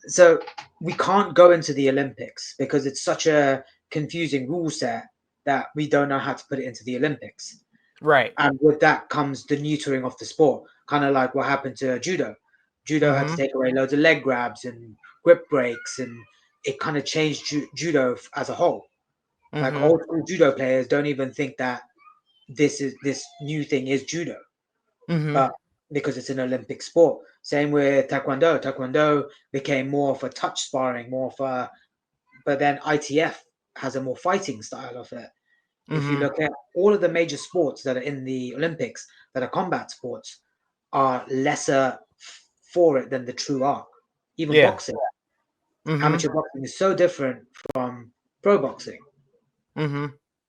so we can't go into the Olympics because it's such a confusing rule set that we don't know how to put it into the Olympics. Right. And with that comes the neutering of the sport, kind of like what happened to judo. Judo had to take away loads of leg grabs and grip breaks, and it kind of changed judo as a whole. Like old school judo players don't even think that this new thing is judo, but because it's an Olympic sport. Same with Taekwondo. Taekwondo became more of a touch sparring, but then ITF has a more fighting style of it. If you look at all of the major sports that are in the Olympics that are combat sports, are lesser for it than the true are. Even boxing, amateur boxing is so different from pro boxing.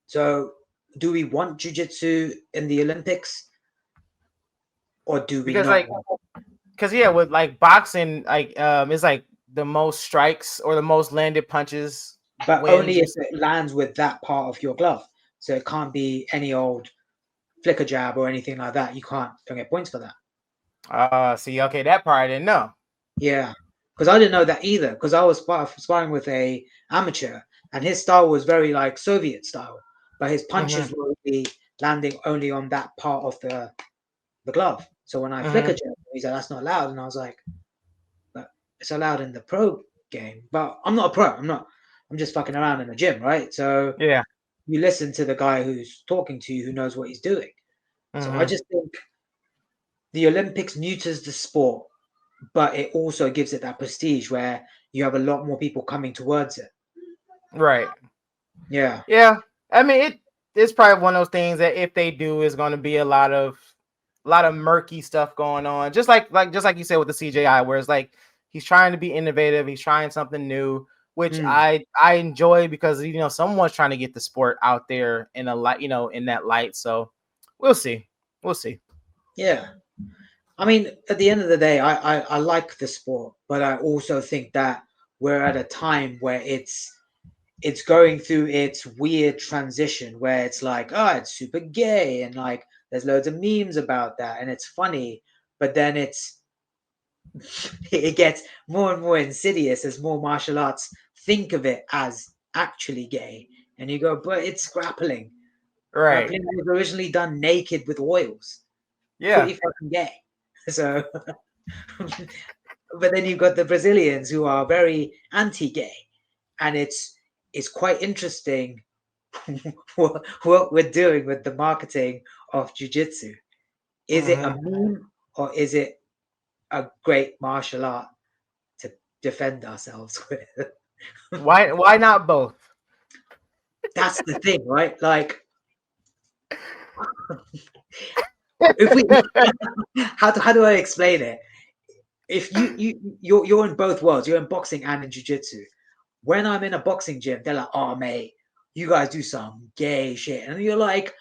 So, do we want jiu-jitsu in the Olympics, or do we not? Because with like boxing, like it's like the most strikes or the most landed punches, but only if it lands with that part of your glove. So it can't be any old flicker jab or anything like that. You don't get points for that. See, okay, that part I didn't know. Yeah, because I didn't know that either. Because I was sparring with a amateur, and his style was very like Soviet style, but his punches were really landing only on that part of the glove. So when I flicker jab, he said that's not allowed, and I was like, but it's allowed in the pro game. But I'm not a pro. I'm just fucking around in the gym, right? So yeah, you listen to the guy who's talking to you, who knows what he's doing. So I just think the Olympics neuters the sport, but it also gives it that prestige where you have a lot more people coming towards it. Right. Yeah. Yeah. I mean, it's probably one of those things that if they do, is going to be a lot of murky stuff going on. Just like you said with the CJI, where it's like he's trying to be innovative, he's trying something new, which I enjoy because someone's trying to get the sport out there in a light, in that light. So we'll see. Yeah. I mean, at the end of the day, I like the sport, but I also think that we're at a time where it's going through its weird transition where it's like, oh, it's super gay, and like there's loads of memes about that, and it's funny, but then it gets more and more insidious as more martial arts think of it as actually gay, and you go, but it's grappling. Right. Grappling was originally done naked with oils. Yeah. Pretty fucking gay. So, but then you've got the Brazilians who are very anti-gay, and it's quite interesting what we're doing with the marketing of jiu-jitsu. Is it a meme, or is it a great martial art to defend ourselves with? Why not both? That's the thing, right? Like, if we how do I explain it? If you're in both worlds, you're in boxing and in jiu-jitsu. When I'm in a boxing gym, they're like, oh mate, you guys do some gay shit, and you're like,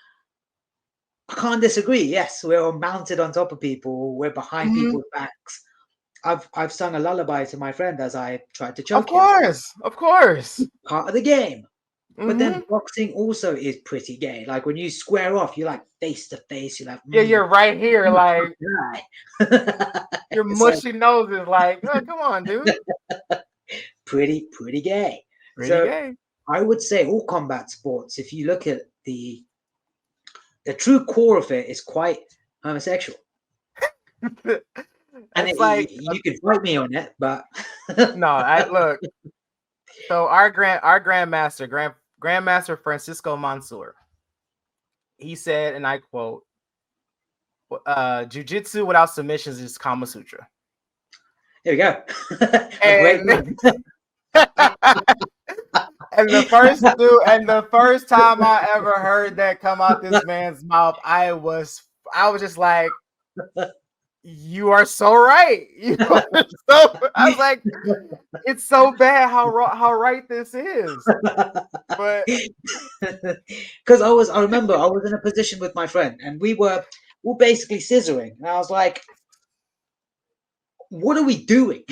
I can't disagree. Yes, we're all mounted on top of people, we're behind people's backs. I've sung a lullaby to my friend as I tried to choke him. Of course. Part of the game. But then boxing also is pretty gay. Like when you square off, you're like face to face. You're like, yeah, you're right here, like your mushy nose is like, oh, come on, dude. Pretty gay. Pretty gay. I would say all combat sports, if you look at the true core of it, is quite homosexual. And you can fight me on it, but no, I look. So our grandmaster Francisco Mansour, he said, and I quote, "Jiu-jitsu without submissions is Kama Sutra." There we go. And the first time I ever heard that come out this man's mouth, I was just like, you are so right. I was like, it's so bad how right this is. But because I remember I was in a position with my friend, and we were basically scissoring, and I was like, what are we doing?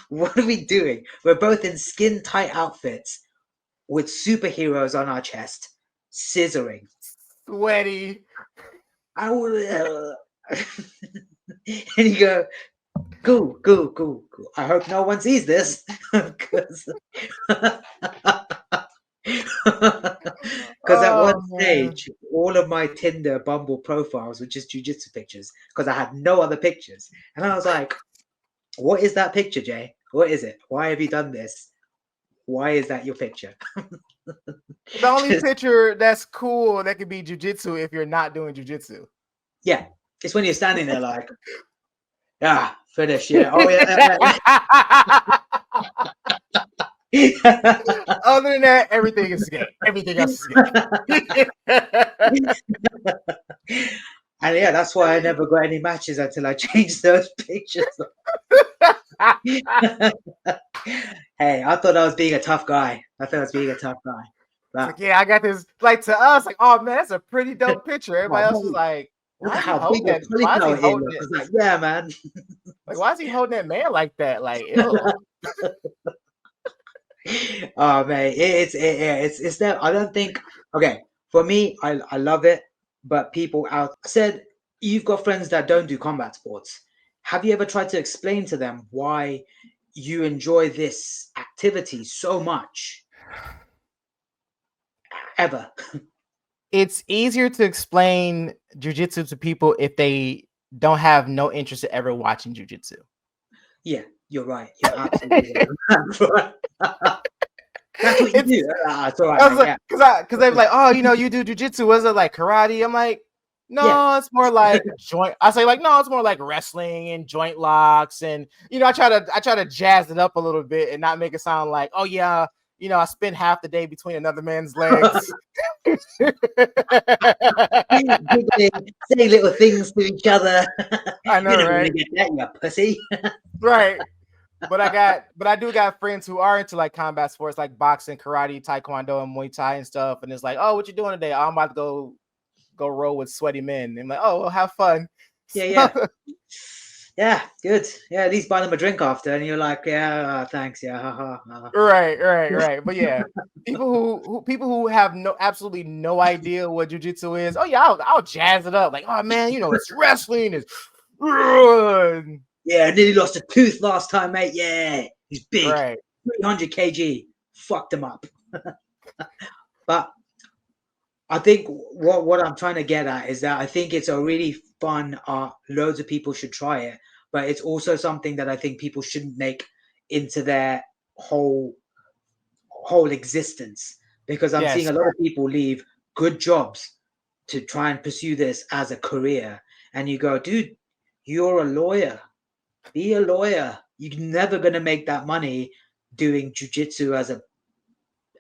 What are we doing? We're both in skin tight outfits with superheroes on our chest, scissoring, sweaty. And you go, cool. I hope no one sees this, because at one stage, all of my Tinder, Bumble profiles were just jiu-jitsu pictures because I had no other pictures, and I was like, what is that picture, Jay? What is it? Why have you done this? Why is that your picture? The only picture that's cool that could be jiu-jitsu if you're not doing jiu-jitsu. Yeah, it's when you're standing there like, Yeah, finish. Yeah. Oh yeah. Other than that, everything is gay. Everything else is gay. And yeah, that's why I never got any matches until I changed those pictures. Hey, I thought I was being a tough guy. But Like, yeah, I got this. Like to us, like, oh man, that's a pretty dope picture. Everybody else was like, look why at is he how big holding your that? Why is he cauliflower ear holding looks. it? It's like, yeah, man. Like, why is he holding that man like that? Like, ew. Oh man, it's that I don't think. Okay, for me, I love it, but people out said you've got friends that don't do combat sports. Have you ever tried to explain to them why you enjoy this activity so much? Ever? It's easier to explain jujitsu to people if they don't have no interest in ever watching jujitsu. Yeah, you're right. You're absolutely right. That's what you It's do. It's all right, I was mate. like, Yeah, because they're like, oh, you do jujitsu. Was it like karate? I'm like, yeah, no, it's more like joint. I say like, no, it's more like wrestling and joint locks, and I try to jazz it up a little bit and not make it sound like, oh yeah, I spend half the day between another man's legs. giggling, saying little things to each other. I know, You don't want right? to get that, you pussy. Right. But I do got friends who are into like combat sports, like boxing, karate, taekwondo, and Muay Thai and stuff. And it's like, oh, what you doing today? Oh, I'm about to go roll with sweaty men. And I'm like, oh, well, have fun. Yeah. Yeah, good. Yeah, at least buy them a drink after, and you're like, yeah, thanks, yeah, Right. But yeah, people who have absolutely no idea what jujitsu is. Oh yeah, I'll jazz it up like, oh man, it's wrestling. It's yeah. I nearly lost a tooth last time, mate. Yeah, he's big, right. 300 kg. Fucked him up. But I think what I'm trying to get at is that I think it's a really fun art. Loads of people should try it, but it's also something that I think people shouldn't make into their whole existence, because I'm seeing Yes. a lot of people leave good jobs to try and pursue this as a career. And you go, dude, you're a lawyer. Be a lawyer. You're never gonna make that money doing jujitsu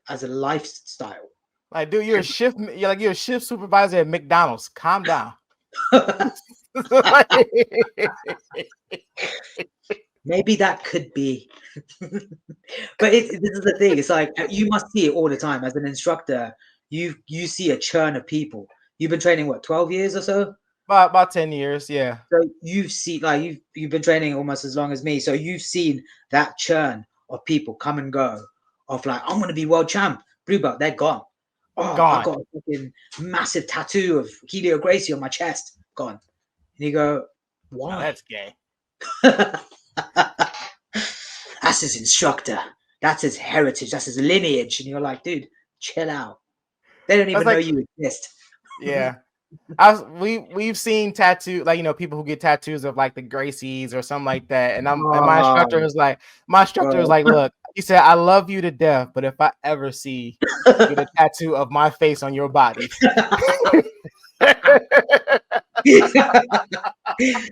as a lifestyle. Like, dude, you're a shift supervisor at McDonald's. Calm down. Maybe that could be. But this is the thing. It's like you must see it all the time as an instructor. You see a churn of people. You've been training what, 12 years or so? About 10 years, yeah. So you've seen, like, you've been training almost as long as me. So you've seen that churn of people come and go. Of like, I'm gonna be world champ, blue belt, they're gone. Oh, I Gone. got a fucking massive tattoo of Helio Gracie on my chest, gone. And you go, why? Now that's gay. That's his instructor. That's his heritage. That's his lineage. And you're like, dude, chill out. They don't even know you exist. Yeah. We've seen tattoo, like, people who get tattoos of like the Gracies or something like that. And my instructor was like, look, he said, I love you to death, but if I ever see you get a tattoo of my face on your body.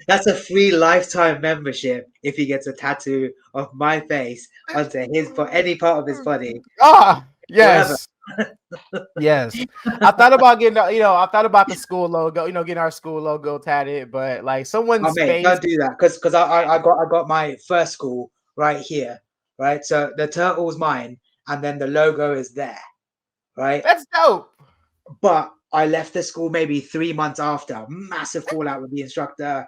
That's a free lifetime membership if he gets a tattoo of my face onto any part of his body. Yes. Yes. I thought about getting, I thought about the school logo, getting our school logo tatted, but like someone's face. Don't do that, because I got my first school right here, right? So the turtle's mine, and then the logo is there, right? That's dope. But I left the school maybe 3 months after. Massive fallout with the instructor.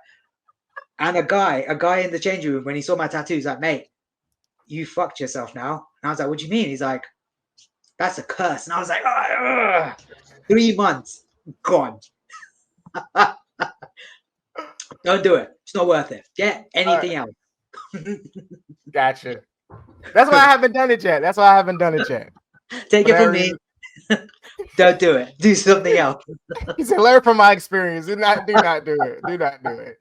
And a guy in the changing room, when he saw my tattoo, he's like, mate, you fucked yourself now. And I was like, what do you mean? He's like, that's a curse. And I was like, 3 months gone. Don't do it. It's not worth it. Get anything else. Gotcha. That's why I haven't done it yet. Take it from me. Don't do it. Do something else. He said, learn from my experience. Do not do it. Do not do it.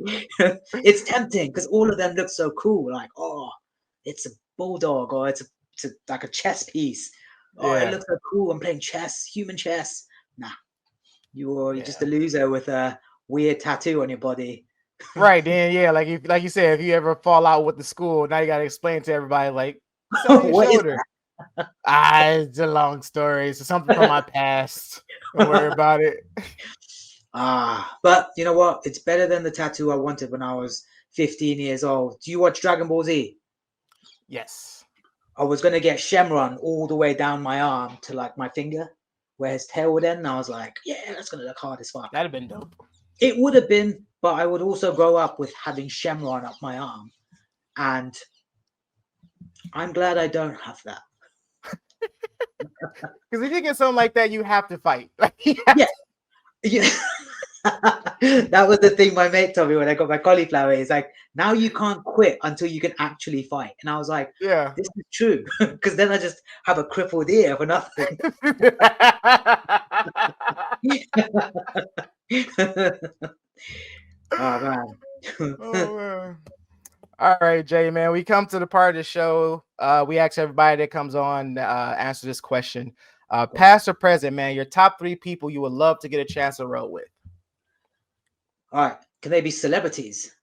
It's tempting because all of them look so cool. Like, oh, it's a bulldog, or it's like a chess piece. Oh, it looks so cool. I'm playing chess, human chess. Nah, you're just a loser with a weird tattoo on your body. Right then, yeah, like you said, if you ever fall out with the school, now you gotta explain to everybody like it's on your What is shoulder. It's a long story. It's something from my past. Don't worry about it. But you know what? It's better than the tattoo I wanted when I was 15 years old. Do you watch Dragon Ball Z? Yes. I was gonna get Shenron all the way down my arm to like my finger, where his tail would end. And I was like, yeah, that's gonna look hard as fuck. That'd have been dope. It would have been, but I would also grow up with having Shenron up my arm, and I'm glad I don't have that. Because if you get something like that, you have to fight. Yeah. That was the thing my mate told me when I got my cauliflower. He's like, now you can't quit until you can actually fight. And I was like, Yeah. this is true. Because then I just have a crippled ear for nothing. Oh, man. Oh, man. All right, Jay, man. We come to the part of the show. We ask everybody that comes on answer this question. Past or present, man, your top 3 people you would love to get a chance to roll with. All right. Can they be celebrities?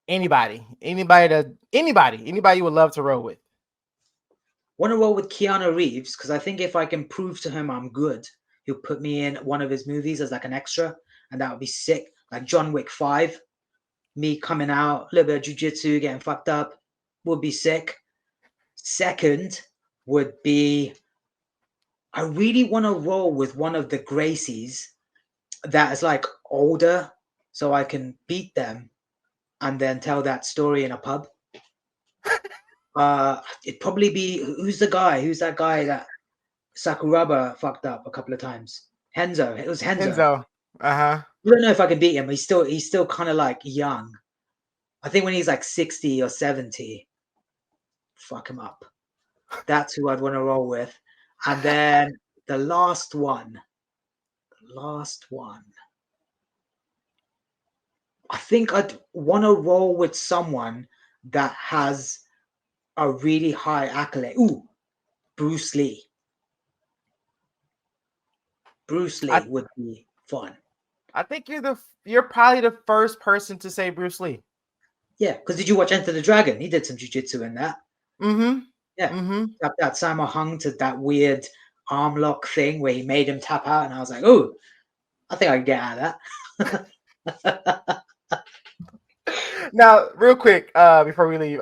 Anybody you would love to roll with. Want to roll with Keanu Reeves because I think if I can prove to him I'm good, he'll put me in one of his movies as like an extra, and that would be sick. Like John Wick 5, me coming out, a little bit of jiu-jitsu, getting fucked up, would be sick. Second would be, I really want to roll with one of the Gracies that is like older, so I can beat them and then tell that story in a pub. It'd probably be, who's that guy that Sakuraba fucked up a couple of times? Henzo. It was Henzo. Uh-huh. I don't know if I can beat him. He's still kind of like young. I think when he's like 60 or 70, fuck him up. That's who I'd want to roll with. And then the last one. I think I'd want to roll with someone that has a really high accolade. Ooh, Bruce Lee. Bruce Lee would be fun. I think you're probably the first person to say Bruce Lee. Yeah, because did you watch Enter the Dragon? He did some jiu-jitsu in that. Mm-hmm. Yeah. Mm-hmm. That Sammo Hung to that weird arm lock thing where he made him tap out, and I was like, oh, I think I can get out of that. Now, real quick, before we leave,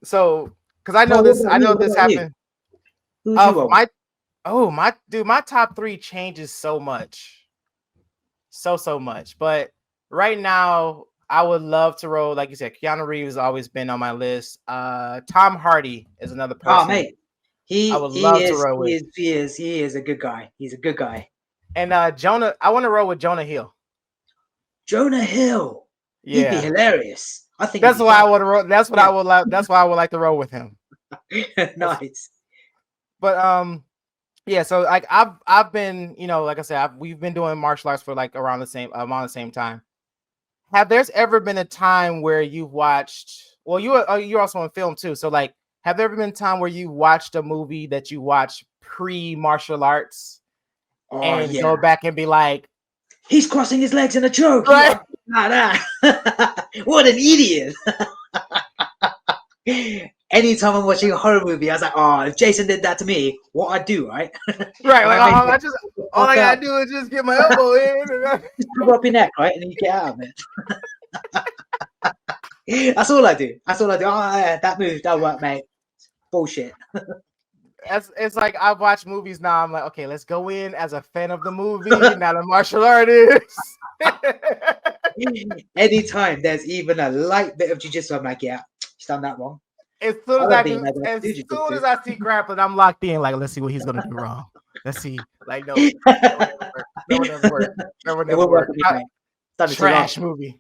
so because I know this happened. Who's you my top 3 changes so much, so much. But right now, I would love to roll, like you said, Keanu Reeves has always been on my list. Tom Hardy is another person. Oh, mate, he is a good guy. He's a good guy. And Jonah, I want to roll with Jonah Hill. Jonah Hill, he'd be hilarious. I think that's why I want to roll. That's what I would like. That's why I would like to roll with him. Nice. But yeah. So like I've been, like I said, we've been doing martial arts for like around the same time. Have there's ever been a time where you've watched? Well, you're also in film too. So like, have there ever been a time where you watched a movie that you watched pre-martial arts and go back and be like, he's crossing his legs in a choke. Right? What an idiot. Anytime I'm watching a horror movie, I was like, oh, if Jason did that to me, what I'd do, right? Right. Like, all I gotta do is just get my elbow in. Just cover up your neck, right? And then you get out of it. That's all I do. Oh, yeah, that move, that worked, mate. Bullshit. It's like I've watched movies now. I'm like, okay, let's go in as a fan of the movie, not a martial artist. Anytime there's even a light bit of jiu-jitsu, I'm like, yeah, she's done that wrong. As soon as I see grappling, I'm locked in. Like, let's see what he's gonna do wrong. Let's see. Like, no one ever worked. Trash movie.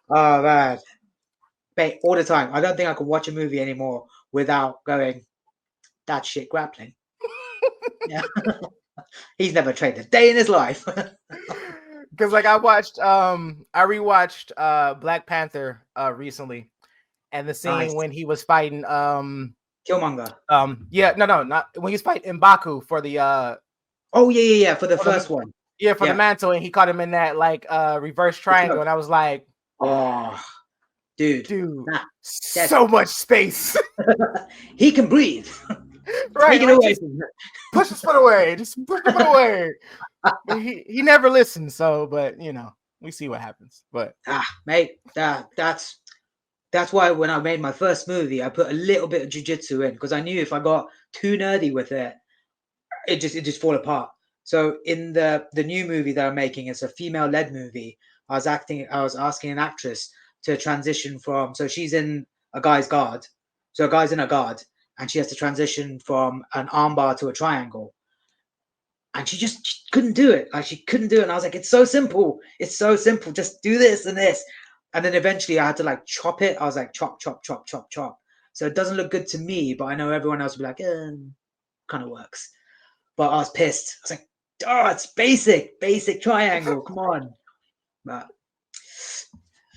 Oh man. Mate, all the time. I don't think I could watch a movie anymore without going, that shit grappling. Yeah. He's never trained a day in his life. Because like I rewatched Black Panther recently, and the scene when he was fighting Killmonger. Not when he was fighting M'Baku for the for the first one. Yeah, for the mantle, and he caught him in that like reverse triangle, and I was like, oh, dude, so much space. He can breathe. Right, Take it like, away just from him. push his foot away. Just push your foot away. But he never listened. So, but you know, we see what happens. But mate, that's why when I made my first movie, I put a little bit of jiu-jitsu in, because I knew if I got too nerdy with it, it just fall apart. So in the new movie that I'm making, it's a female-led movie. I was asking an actress to transition from, so she's in a guy's guard. So a guy's in a guard, and she has to transition from an armbar to a triangle. And she couldn't do it. Like, she couldn't do it. And I was like, it's so simple. It's so simple. Just do this and this. And then eventually I had to like chop it. I was like, chop, chop, chop, chop, chop. So it doesn't look good to me, but I know everyone else will be like, kind of works. But I was pissed. I was like, oh, it's basic triangle. Come on. But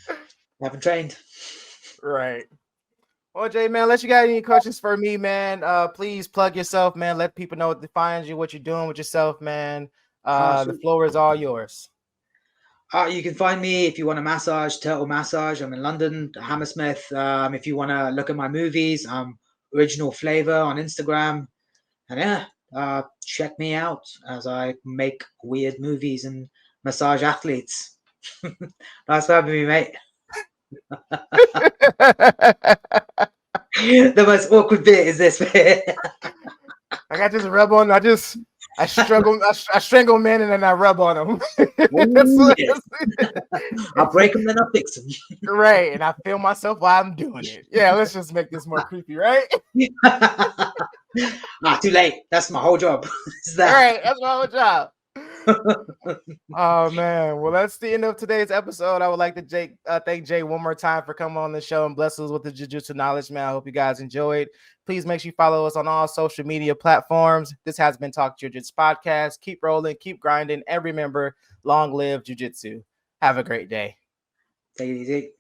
I haven't trained. right. Well, Jay, man, unless you got any questions for me, man, please plug yourself, man. Let people know what defines you, what you're doing with yourself, man. The floor is all yours. You can find me if you want a massage, Turtle Massage. I'm in London, Hammersmith. If you want to look at my movies, Original Flavor on Instagram. And check me out as I make weird movies and massage athletes. Nice for having me, mate. The most awkward bit is this bit. I got this rub on. I strangle men and then I rub on them. I'll break them, then I'll fix them. Right, and I feel myself while I'm doing it. Yeah, let's just make this more creepy, right? Too late. That's my whole job. Right, that's my whole job. Oh man, well, that's the end of today's episode. I would like to thank Jay one more time for coming on the show and bless us with the jiu-jitsu knowledge, man. I hope you guys enjoyed. Please make sure you follow us on all social media platforms. This has been Talk Jiu-Jitsu Podcast. Keep rolling, keep grinding, and remember, long live jiu-jitsu. Have a great day. Take it easy.